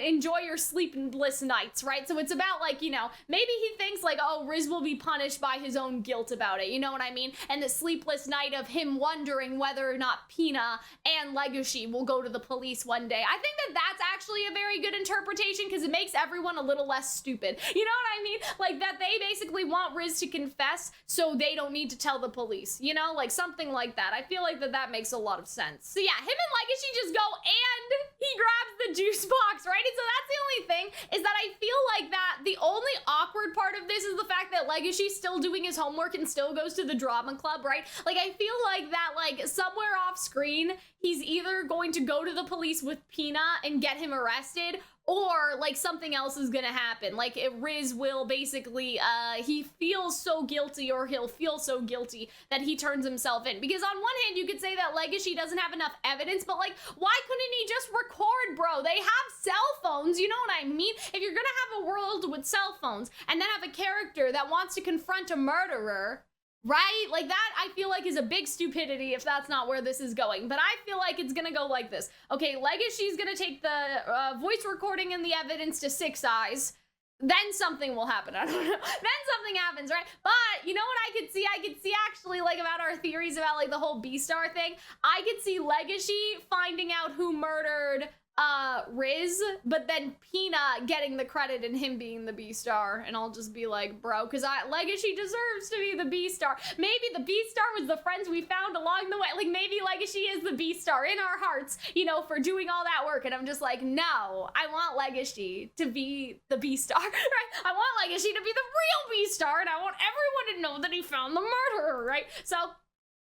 Enjoy your sleepless nights, right? So it's about, like, you know, maybe he thinks like, oh, Riz will be punished by his own guilt about it, you know what I mean? And the sleepless night of him wondering whether or not Pina and Legoshi will go to the police one day. I think that that's actually a very good interpretation because it makes everyone a little less stupid. You know what I mean? Like, that they basically want Riz to confess so they don't need to tell the police, you know? Like, something like that. I feel like that makes a lot of sense. So yeah, him and Legoshi just go and he grabs the juice box, right? And so that's the only thing, is that I feel like that the only awkward part of this is the fact that Legoshi's still doing his homework and still goes to the drama club, right? Like, I feel like that, like, somewhere off screen, he's either going to go to the police with Pina and get him arrested, or like something else is gonna happen. Like, Riz will basically, he feels so guilty, or he'll feel so guilty that he turns himself in. Because on one hand, you could say that Legoshi doesn't have enough evidence, but like, why couldn't he just record, bro? They have cell phones, you know what I mean? If you're gonna have a world with cell phones, and then have a character that wants to confront a murderer, right? Like, that I feel like is a big stupidity if that's not where this is going. But I feel like it's gonna go like this. Okay, Legoshi's gonna take the voice recording and the evidence to Six Eyes. Then something will happen. I don't know. Then something happens, right? But you know what I could see? I could see actually, like, about our theories about like the whole Beastar thing. I could see Legoshi finding out who murdered Riz, but then Pina getting the credit and him being the Beastar, and I'll just be like, bro, because Legoshi deserves to be the Beastar. Maybe the Beastar was the friends we found along the way. Like, maybe Legoshi is the Beastar in our hearts, you know, for doing all that work. And I'm just like, no, I want Legoshi to be the Beastar, right? I want Legoshi to be the real Beastar, and I want everyone to know that he found the murderer, right? So,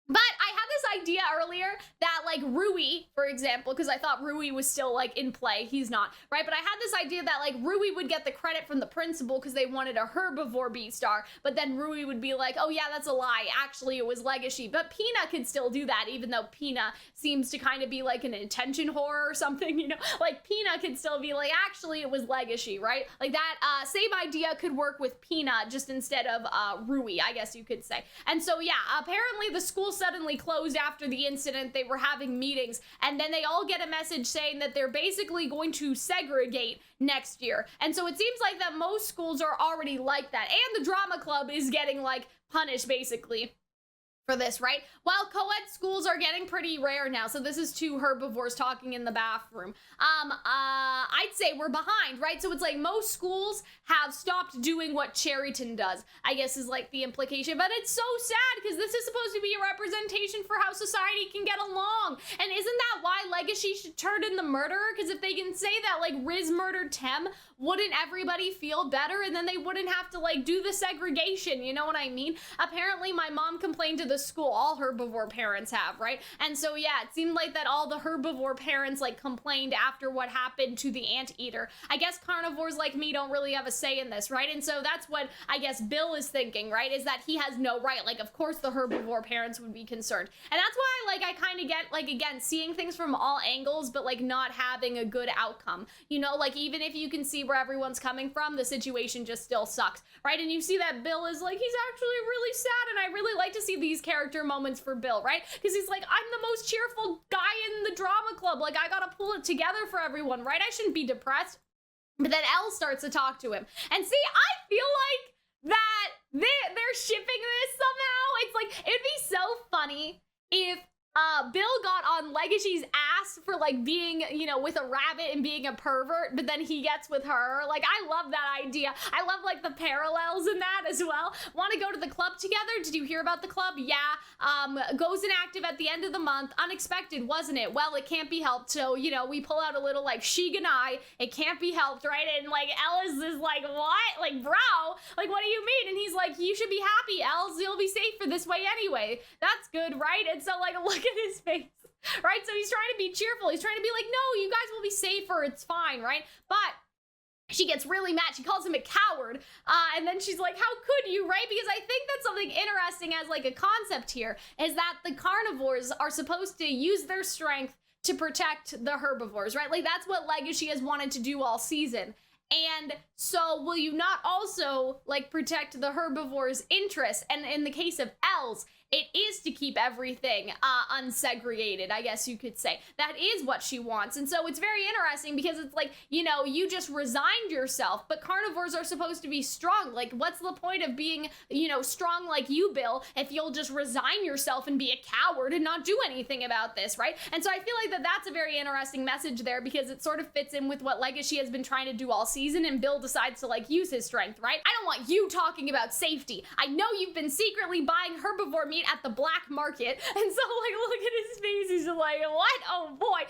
but I had this idea earlier that, like, Rui, for example, because I thought Rui was still, like, in play. He's not, right? But I had this idea that, like, Rui would get the credit from the principal because they wanted a herbivore Beastar, but then Rui would be like, oh yeah, that's a lie. Actually, it was Legoshi. But Pina could still do that, even though Pina seems to kind of be like an attention whore or something, you know? Like, Pina could still be like, actually, it was Legoshi, right? Like, that same idea could work with Pina just instead of Rui, I guess you could say. And so, yeah, apparently the school suddenly closed after the incident. They were having meetings, and then they all get a message saying that they're basically going to segregate next year. And so it seems like that most schools are already like that, and the drama club is getting, like, punished basically for this, right? While co-ed schools are getting pretty rare now. So this is two herbivores talking in the bathroom. I'd say we're behind, right? So it's like most schools have stopped doing what Cherryton does, I guess is like the implication. But it's so sad because this is supposed to be a representation for how society can get along. And isn't that why Legoshi should turn in the murderer? Because if they can say that, like, Riz murdered Tem, wouldn't everybody feel better? And then they wouldn't have to, like, do the segregation, you know what I mean? Apparently my mom complained to the school, all herbivore parents have, right? And so yeah, it seemed like that all the herbivore parents, like, complained after what happened to the anteater. I guess carnivores like me don't really have a say in this, right? And so that's what I guess Bill is thinking, right? Is that he has no right. Like, of course the herbivore parents would be concerned. And that's why, like, I kind of get, like, again, seeing things from all angles, but, like, not having a good outcome. You know, like, even if you can see where everyone's coming from, the situation just still sucks, right? And you see that Bill is like, he's actually really sad, and I really like to see these character moments for Bill, right? Because he's like, I'm the most cheerful guy in the drama club, like, I gotta pull it together for everyone, right? I shouldn't be depressed. But then Elle starts to talk to him, and see, I feel like that they're shipping this somehow. It's like, it'd be so funny if Bill got on Legoshi's ass for, like, being, you know, with a rabbit and being a pervert, but then he gets with her. Like, I love that idea. I love, like, the parallels in that as well. Want to go to the club together? Did you hear about the club? Yeah. Goes inactive at the end of the month. Unexpected, wasn't it? Well, it can't be helped. So, you know, we pull out a little, like, Shiganai. It can't be helped, right? And, like, Ellis is like, what? Like, bro, like, what do you mean? And he's like, you should be happy, Els. You'll be safer this way anyway. That's good, right? And so, like, look at his face. right? So he's trying to be cheerful. He's trying to be like, no, you guys will be safer. It's fine, right? But she gets really mad. She calls him a coward. And then she's like, how could you, right? Because I think that's something interesting as like a concept here is that the carnivores are supposed to use their strength to protect the herbivores, right? Like that's what Legoshi has wanted to do all season. And so will you not also like protect the herbivores' interests? And in the case of Els, it is to keep everything unsegregated, I guess you could say. That is what she wants. And so it's very interesting because it's like, you know, you just resigned yourself, but carnivores are supposed to be strong. Like, what's the point of being, you know, strong like you, Bill, if you'll just resign yourself and be a coward and not do anything about this, right? And so I feel like that's a very interesting message there because it sort of fits in with what Legoshi has been trying to do all season, and Bill decides to like use his strength, right? I don't want you talking about safety. I know you've been secretly buying herbivore meat at the black market, and so like look at his face, he's like, what? Oh boy.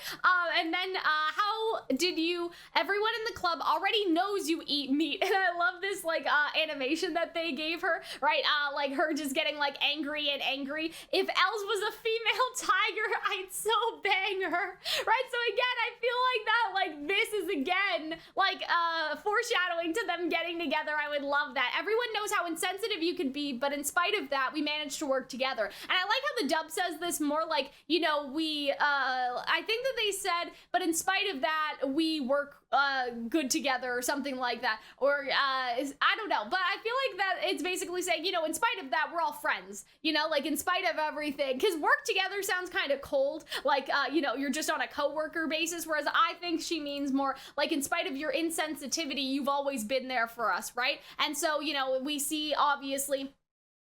And then how did you, everyone in the club already knows you eat meat, and I love this like animation that they gave her, right? Like her just getting like angry and angry. If Els was a female tiger, I'd so bang her, right? So again, I feel like that, like this is again like foreshadowing to them getting together. I would love that. Everyone knows how insensitive you could be, but in spite of that, we managed to work together. And I like how the dub says this more like, you know, we, I think that they said, but in spite of that, we work good together or something like that. Or, I don't know, but I feel like that it's basically saying, you know, in spite of that, we're all friends, you know, like in spite of everything, because work together sounds kind of cold, like, you know, you're just on a coworker basis, whereas I think she means more like in spite of your insensitivity, you've always been there for us, right? And so, you know, we see obviously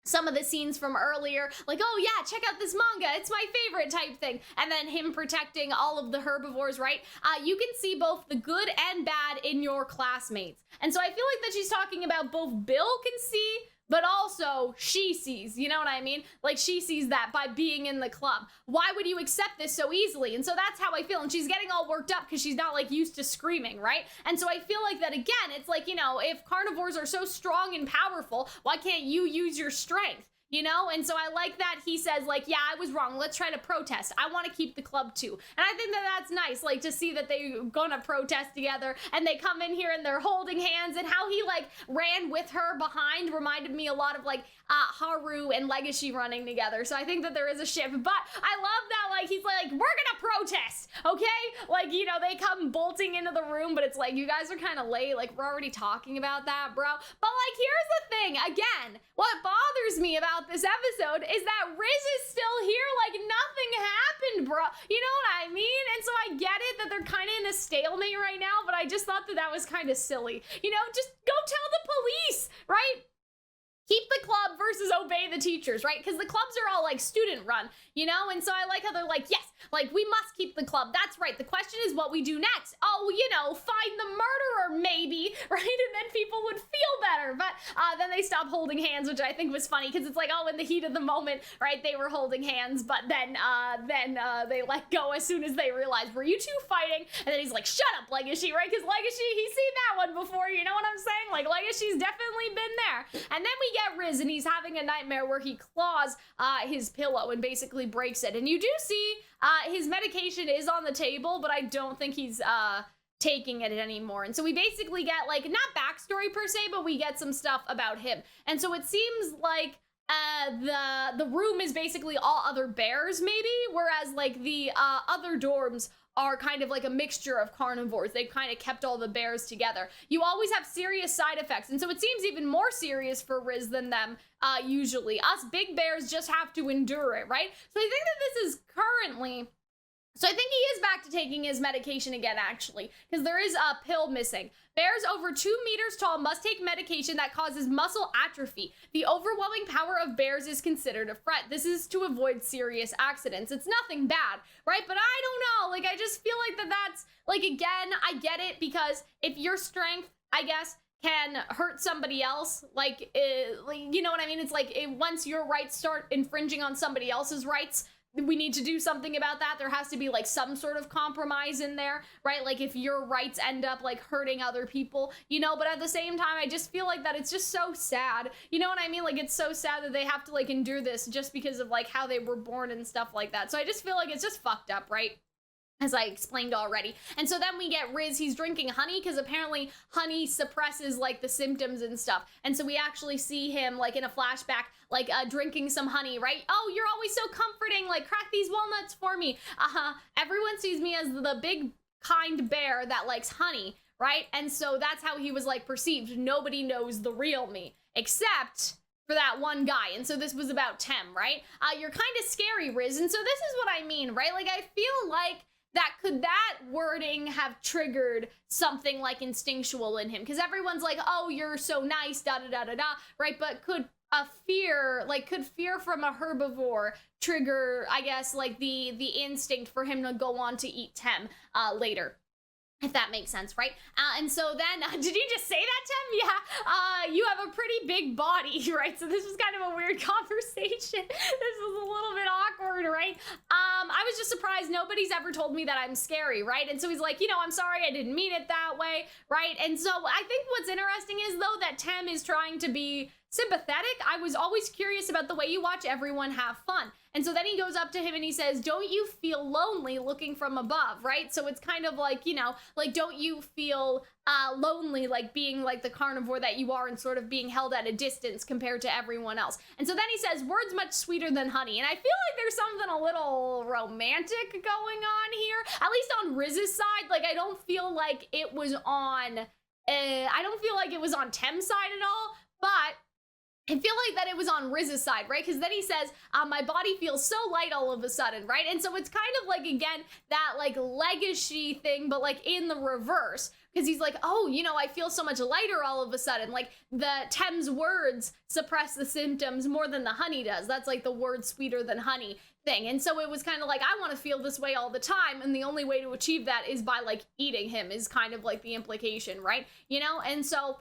some of the scenes from earlier, like, oh yeah, check out this manga, it's my favorite type thing. And then him protecting all of the herbivores, right? You can see both the good and bad in your classmates. And so I feel like that she's talking about both Bill can see, but also she sees, you know what I mean? Like she sees that by being in the club. Why would you accept this so easily? And so that's how I feel. And she's getting all worked up because she's not like used to screaming, right? And so I feel like that again, it's like, you know, if carnivores are so strong and powerful, why can't you use your strength? You know, and so I like that he says like, yeah, I was wrong. Let's try to protest. I want to keep the club too. And I think that that's nice, like to see that they're gonna protest together and they come in here and they're holding hands, and how he like ran with her behind reminded me a lot of like Haru and Legoshi running together. So I think that there is a shift, but I love that like he's like, we're gonna protest, okay? Like, you know, they come bolting into the room, but it's like, you guys are kind of late. Like we're already talking about that, bro. But like, here's the thing, again, what bothers me about this episode is that Riz is still here like nothing happened, bro. You know what I mean? And so I get it that they're kind of in a stalemate right now, but I just thought that that was kind of silly. You know, just go tell the police, right? Keep the club versus obey the teachers, right? Because the clubs are all like student run, you know? And so I like how they're like, yes, like we must keep the club. That's right. The question is what we do next. Oh, you know, find the murderer maybe, right? And then people would feel better. But then they stop holding hands, which I think was funny because it's like, oh, in the heat of the moment, right? They were holding hands, but then they let go as soon as they realized, were you two fighting? And then he's like, shut up, Legoshi, right? Because Legoshi, he's seen that one before, you know what I'm saying? Like Legoshi's definitely been there. And then we get Riz and he's having a nightmare where he claws his pillow and basically breaks it. And you do see his medication is on the table, but I don't think he's taking it anymore. And so we basically get like, not backstory per se, but we get some stuff about him. And so it seems like the room is basically all other bears maybe, whereas like the other dorms are kind of like a mixture of carnivores. They've kind of kept all the bears together. You always have serious side effects, and so it seems even more serious for Riz than them usually. Us big bears just have to endure it, right? So I think that this is currently... So I think he is back to taking his medication again, actually, because there is a pill missing. Bears over 2 meters tall must take medication that causes muscle atrophy. The overwhelming power of bears is considered a threat. This is to avoid serious accidents. It's nothing bad, right? But I don't know, like, I just feel like that's, like, again, I get it, because if your strength, I guess, can hurt somebody else, like, you know what I mean? It's like, once your rights start infringing on somebody else's rights, we need to do something about that. There has to be like some sort of compromise in there, right? Like if your rights end up like hurting other people, you know, but at the same time, I just feel like that it's just so sad. You know what I mean? Like it's so sad that they have to like endure this just because of like how they were born and stuff like that. So I just feel like it's just fucked up, right? As I explained already. And so then we get Riz, he's drinking honey because apparently honey suppresses like the symptoms and stuff. And so we actually see him like in a flashback, like drinking some honey, right? Oh, you're always so comforting, like crack these walnuts for me. Everyone sees me as the big kind bear that likes honey, right? And so that's how he was like perceived. Nobody knows the real me except for that one guy. And so this was about Tem, right? You're kind of scary, Riz. And so this is what I mean, right? Like I feel like that wording have triggered something like instinctual in him? Because everyone's like, oh, you're so nice, da da da da da, right? But could fear from a herbivore trigger, I guess, like the instinct for him to go on to eat Tem later? If that makes sense, right? And so then, did you just say that, Tem? Yeah, you have a pretty big body, right? So this was kind of a weird conversation. This was a little bit awkward, right? I was just surprised nobody's ever told me that I'm scary, right? And so he's like, you know, I'm sorry, I didn't mean it that way, right? And so I think what's interesting is, though, that Tem is trying to be sympathetic. I was always curious about the way you watch everyone have fun. And so then he goes up to him and he says, don't you feel lonely looking from above, right? So it's kind of like, you know, like, don't you feel lonely, like being like the carnivore that you are and sort of being held at a distance compared to everyone else? And so then he says, words much sweeter than honey. And I feel like there's something a little romantic going on here, at least on Riz's side. Like, I don't feel like it was on, Tem's side at all, but I feel like that it was on Riz's side, right? Because then he says, my body feels so light all of a sudden, right? And so it's kind of like, again, that like Legoshi thing, but like in the reverse. Because he's like, oh, you know, I feel so much lighter all of a sudden. Like the Tem's words suppress the symptoms more than the honey does. That's like the word sweeter than honey thing. And so it was kind of like, I want to feel this way all the time. And the only way to achieve that is by like eating him, is kind of like the implication, right? You know? And so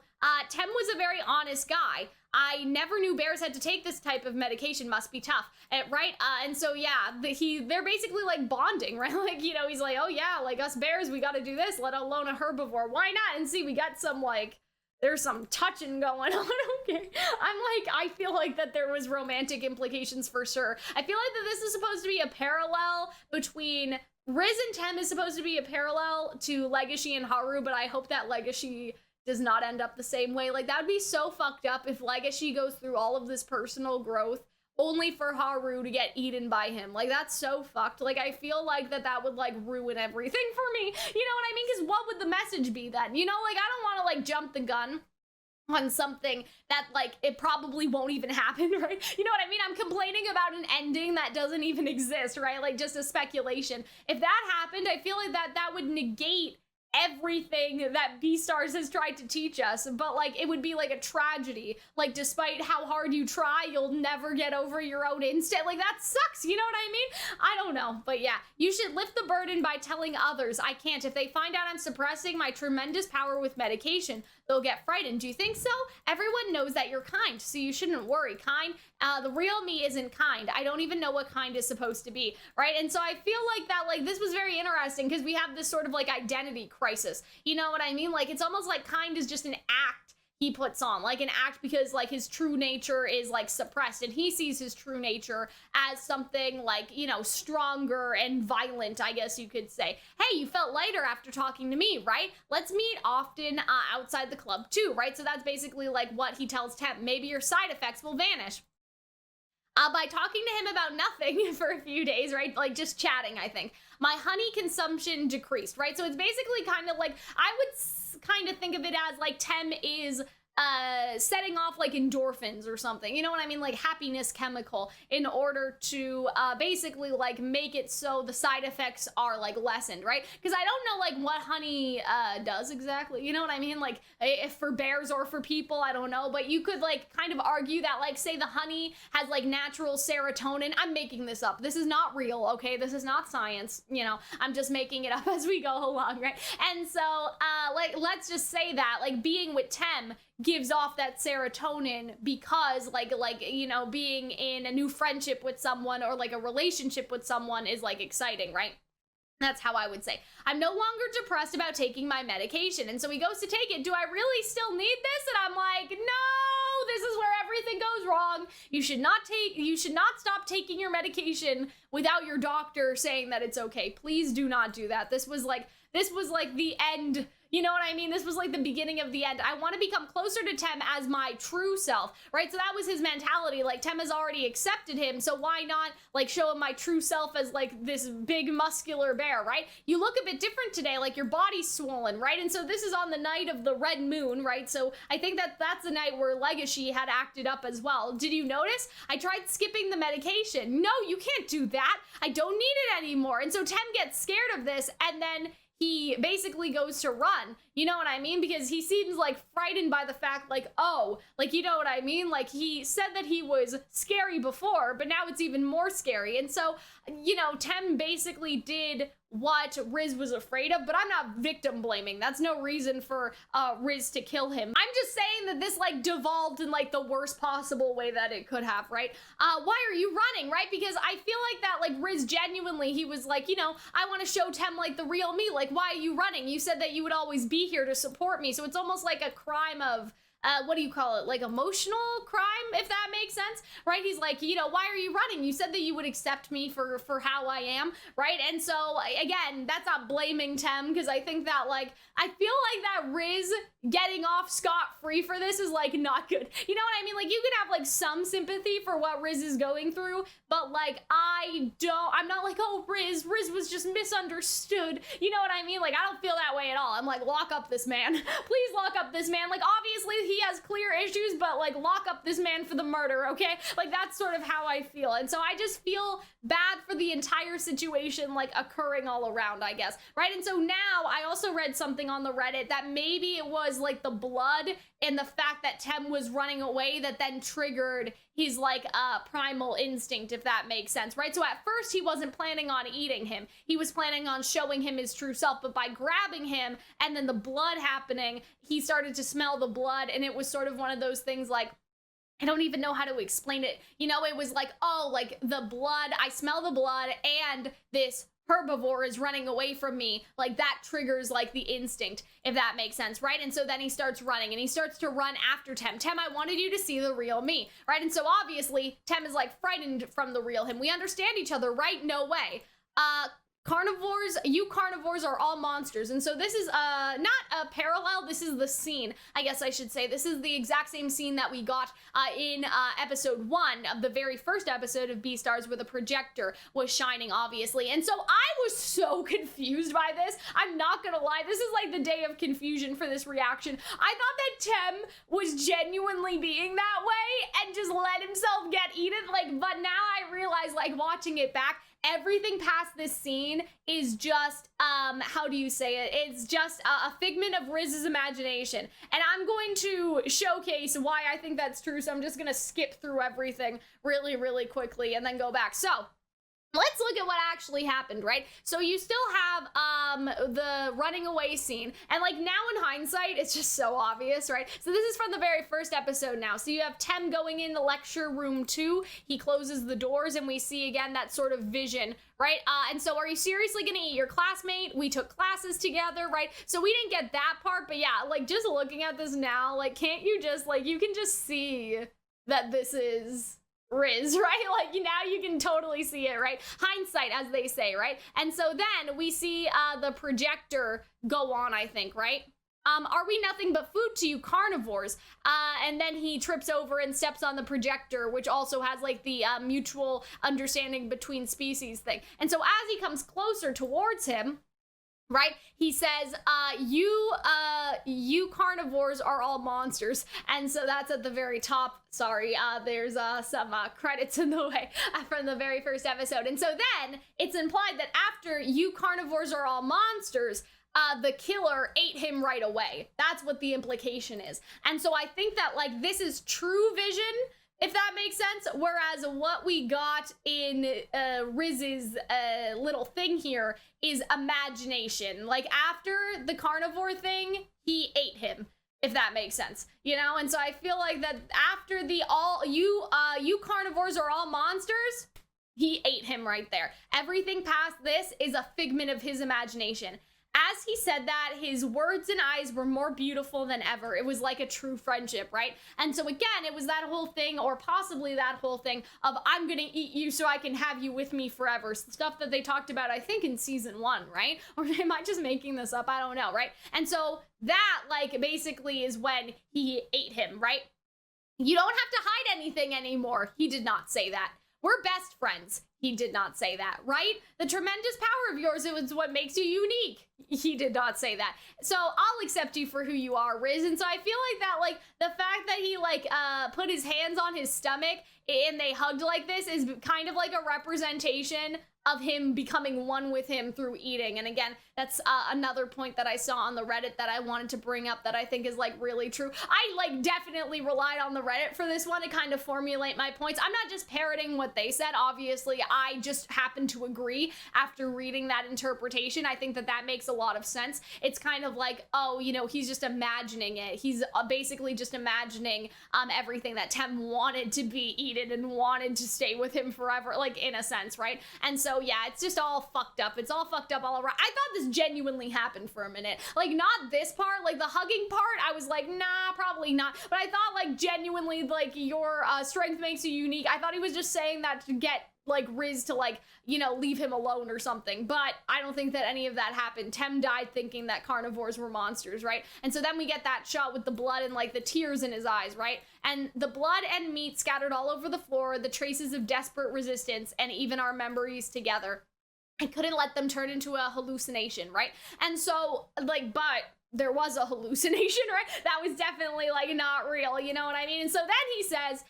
Tem was a very honest guy. I never knew bears had to take this type of medication. Must be tough, right? And so yeah, they're basically like bonding, right? Like, you know, he's like, oh yeah, like us bears, we got to do this, let alone a herbivore. Why not? And see, we got some like, there's some touching going on. Okay, I feel like that there was romantic implications for sure. I feel like that this is supposed to be a parallel between Riz and Tem, is supposed to be a parallel to Legoshi and Haru, but I hope that Legoshi does not end up the same way. Like, that would be so fucked up if Legoshi goes through all of this personal growth only for Haru to get eaten by him. Like, that's so fucked. Like, I feel like that would like ruin everything for me. You know what I mean? Because what would the message be then? You know, like, I don't want to like jump the gun on something that like it probably won't even happen, right? You know what I mean? I'm complaining about an ending that doesn't even exist, right? Like, just a speculation. If that happened, I feel like that would negate everything that Beastars has tried to teach us, but like it would be like a tragedy. Like, despite how hard you try, you'll never get over your own instinct. Like, that sucks, you know what I mean? I don't know, but yeah, you should lift the burden by telling others. I can't. If they find out I'm suppressing my tremendous power with medication, they'll get frightened. Do you think so? Everyone knows that you're kind, so you shouldn't worry. Kind, the real me isn't kind. I don't even know what kind is supposed to be, right? And so I feel like that, like, this was very interesting because we have this sort of like identity crisis. You know what I mean? Like, it's almost like kind is just an act he puts on, like an act, because like his true nature is like suppressed, and he sees his true nature as something like, you know, stronger and violent, I guess you could say. Hey, you felt lighter after talking to me, right? Let's meet often outside the club too, right? So that's basically like what he tells Tem. Maybe your side effects will vanish. By talking to him about nothing for a few days, right? Like, just chatting, I think. My honey consumption decreased, right? So it's basically kind of like, I would kind of think of it as like Tem is setting off like endorphins or something, you know what I mean? Like happiness chemical, in order to basically like make it so the side effects are like lessened, right? Because I don't know like what honey does exactly, you know what I mean? Like, if for bears or for people, I don't know, but you could like kind of argue that, like, say the honey has like natural serotonin. I'm making this up. This is not real, okay? This is not science, you know? I'm just making it up as we go along, right? And so like, let's just say that like being with Tem gives off that serotonin because like you know, being in a new friendship with someone or like a relationship with someone is like exciting, right? That's how I would say. I'm no longer depressed about taking my medication. And so he goes to take it. Do I really still need this? And I'm like, no, this is where everything goes wrong. You should not stop taking your medication without your doctor saying that it's okay. Please do not do that. This was like the end. You know what I mean? This was like the beginning of the end. I want to become closer to Tem as my true self, right? So that was his mentality. Like, Tem has already accepted him, so why not like show him my true self as like this big muscular bear, right? You look a bit different today, like your body's swollen, right? And so this is on the night of the red moon, right? So I think that that's the night where Legoshi had acted up as well. Did you notice? I tried skipping the medication. No, you can't do that. I don't need it anymore. And so Tem gets scared of this, and then he basically goes to run, you know what I mean? Because he seems like frightened by the fact like, oh, like, you know what I mean? Like, he said that he was scary before, but now it's even more scary. And so, you know, Tem basically did what Riz was afraid of, but I'm not victim blaming. That's no reason for Riz to kill him. I'm just saying that this like devolved in like the worst possible way that it could have, right? Why are you running, right? Because I feel like that like Riz genuinely, he was like, you know, I want to show Tem like the real me. Like, why are you running? You said that you would always be here to support me. So it's almost like a crime of what do you call it? Like emotional crime, if that makes sense, right? He's like, you know, why are you running? You said that you would accept me for how I am, right? And so again, that's not blaming Tem, because I think that like, I feel like that Riz getting off scot-free for this is like not good. You know what I mean? Like, you could have like some sympathy for what Riz is going through, but like, I'm not like, oh, Riz was just misunderstood. You know what I mean? Like, I don't feel that way at all. I'm like, lock up this man. Please lock up this man. Like, obviously he has clear issues, but like, lock up this man for the murder, okay? Like, that's sort of how I feel. And so I just feel bad for the entire situation like occurring all around, I guess, right? And so now I also read something on the Reddit that maybe it was like the blood and the fact that Tem was running away that then triggered his like primal instinct, if that makes sense, right? So at first he wasn't planning on eating him. He was planning on showing him his true self, but by grabbing him and then the blood happening, he started to smell the blood, and it was sort of one of those things like, I don't even know how to explain it. You know, it was like, oh, like the blood, I smell the blood and this herbivore is running away from me. Like, that triggers like the instinct, if that makes sense, right? And so then he starts running, and he starts to run after Tem. Tem, I wanted you to see the real me, right? And so obviously Tem is like frightened from the real him. We understand each other, right? No way. Carnivores are all monsters. And so this is not a parallel, this is the scene, I guess I should say. This is the exact same scene that we got in episode 1 of the very first episode of Beastars, where the projector was shining, obviously. And so I was so confused by this. I'm not gonna lie, this is like the day of confusion for this reaction. I thought that Tem was genuinely being that way and just let himself get eaten, like, but now I realize, like, watching it back, everything past this scene is just, how do you say it? It's just a figment of Riz's imagination. And I'm going to showcase why I think that's true, so I'm just gonna skip through everything really, really quickly and then go back. So, let's look at what actually happened, right? So you still have the running away scene, and like now in hindsight, it's just so obvious, right? So this is from the very first episode now. So you have Tem going in the lecture room 2, he closes the doors, and we see again that sort of vision, right? And so are you seriously gonna eat your classmate? We took classes together, right? So we didn't get that part, but yeah, like just looking at this now, like can't you just, like you can just see that this is Riz, right? Like now you can totally see it, right? Hindsight, as they say, right? And so then we see the projector go on, I think, right? Are we nothing but food to you carnivores? And then he trips over and steps on the projector, which also has like the mutual understanding between species thing. And so as he comes closer towards him, right, he says, you carnivores are all monsters. And so that's at the very top. Sorry, there's some credits in the way from the very first episode. And so then it's implied that after you carnivores are all monsters, the killer ate him right away. That's what the implication is. And so I think that like this is true vision, if that makes sense, whereas what we got in Riz's little thing here is imagination. Like after the carnivore thing, he ate him. if that makes sense, you know? And so I feel like that after the you carnivores are all monsters, he ate him right there. Everything past this is a figment of his imagination. As he said that, his words and eyes were more beautiful than ever. It was like a true friendship, right? And so again, it was that whole thing, or possibly that whole thing of, I'm gonna eat you so I can have you with me forever. Stuff that they talked about, I think, in season 1, right? Or am I just making this up? I don't know, right? And so that, like, basically is when he ate him, right? You don't have to hide anything anymore. He did not say that. We're best friends. He did not say that, right? The tremendous power of yours, it was what makes you unique. He did not say that. So I'll accept you for who you are, Riz. And so I feel like that, like, the fact that he, like, put his hands on his stomach and they hugged like this is kind of like a representation of him becoming one with him through eating. And again, that's another point that I saw on the Reddit that I wanted to bring up that I think is, like, really true. I, like, definitely relied on the Reddit for this one to kind of formulate my points. I'm not just parroting what they said. Obviously, I just happen to agree after reading that interpretation. I think that that makes a lot of sense. It's kind of like, oh, you know, he's just imagining it. He's basically just imagining everything that Tem wanted to be eaten and wanted to stay with him forever, like, in a sense, right? And so, yeah, it's just all fucked up. It's all fucked up all around. I thought this genuinely happened for a minute. Like, not this part, like the hugging part, I was like, nah, probably not. But I thought, like, genuinely, like, your strength makes you unique. I thought he was just saying that to get, like, Riz to, like, you know, leave him alone or something. But I don't think that any of that happened. Tem died thinking that carnivores were monsters, right? And so then we get that shot with the blood and, like, the tears in his eyes, right? And the blood and meat scattered all over the floor, the traces of desperate resistance, and even our memories together. I couldn't let them turn into a hallucination, right? And so, like, but there was a hallucination, right? That was definitely, like, not real, you know what I mean? And so then he says,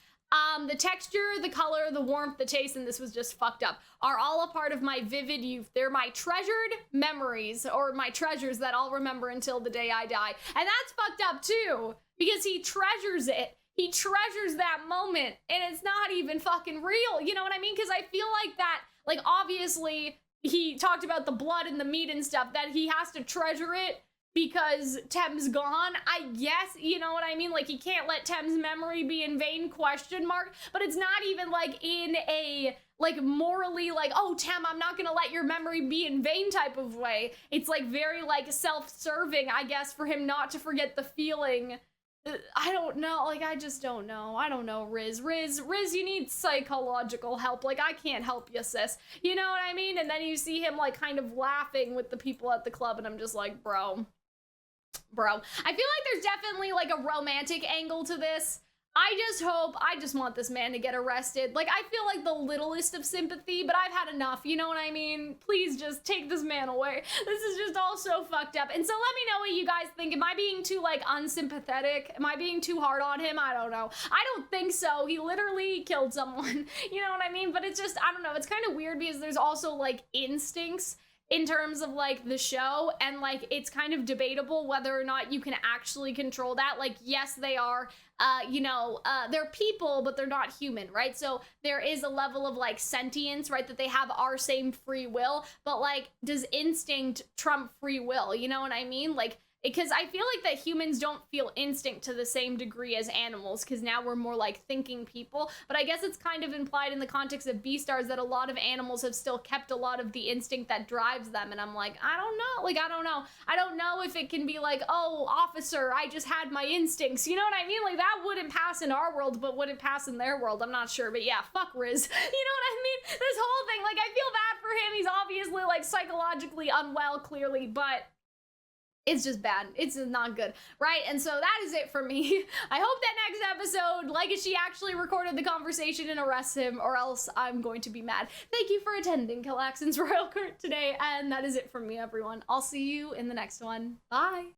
the texture, the color, the warmth, the taste, and this was just fucked up, are all a part of my vivid youth. They're my treasured memories, or my treasures that I'll remember until the day I die. And that's fucked up too, because he treasures it. He treasures that moment, and it's not even fucking real. You know what I mean? Because I feel like that, like, obviously, he talked about the blood and the meat and stuff, that he has to treasure it because Tem's gone, I guess, you know what I mean? Like, he can't let Tem's memory be in vain, question mark, but it's not even, like, in a, like, morally, like, oh, Tem, I'm not gonna let your memory be in vain type of way. It's, like, very, like, self-serving, I guess, for him not to forget the feeling. I don't know, like, I just don't know. I don't know, Riz, you need psychological help. Like, I can't help you, sis. You know what I mean? And then you see him, like, kind of laughing with the people at the club, and I'm just like, bro. I feel like there's definitely, like, a romantic angle to this. I just want this man to get arrested. Like, I feel like the littlest of sympathy, but I've had enough, you know what I mean? Please just take this man away. This is just all so fucked up. And so let me know what you guys think. Am I being too, like, unsympathetic? Am I being too hard on him? I don't know. I don't think so. He literally killed someone, you know what I mean? But it's just, I don't know. It's kind of weird because there's also, like, instincts in terms of, like, the show, and, like, it's kind of debatable whether or not you can actually control that. Like, yes, they are, you know, they're people, but they're not human, right? So there is a level of, like, sentience, right, that they have our same free will, but, like, does instinct trump free will? You know what I mean? Like, because I feel like that humans don't feel instinct to the same degree as animals, because now we're more like thinking people. But I guess it's kind of implied in the context of Beastars that a lot of animals have still kept a lot of the instinct that drives them. And I'm like, I don't know. Like, I don't know. I don't know if it can be like, oh, officer, I just had my instincts. You know what I mean? Like, that wouldn't pass in our world, but would it pass in their world? I'm not sure. But yeah, fuck Riz. You know what I mean? This whole thing, like, I feel bad for him. He's obviously, like, psychologically unwell, clearly, but it's just bad. It's not good, right? And so that is it for me. I hope that next episode, Legoshi actually recorded the conversation and arrests him, or else I'm going to be mad. Thank you for attending Calxiyn's Royal Court today, and that is it from me, everyone. I'll see you in the next one. Bye!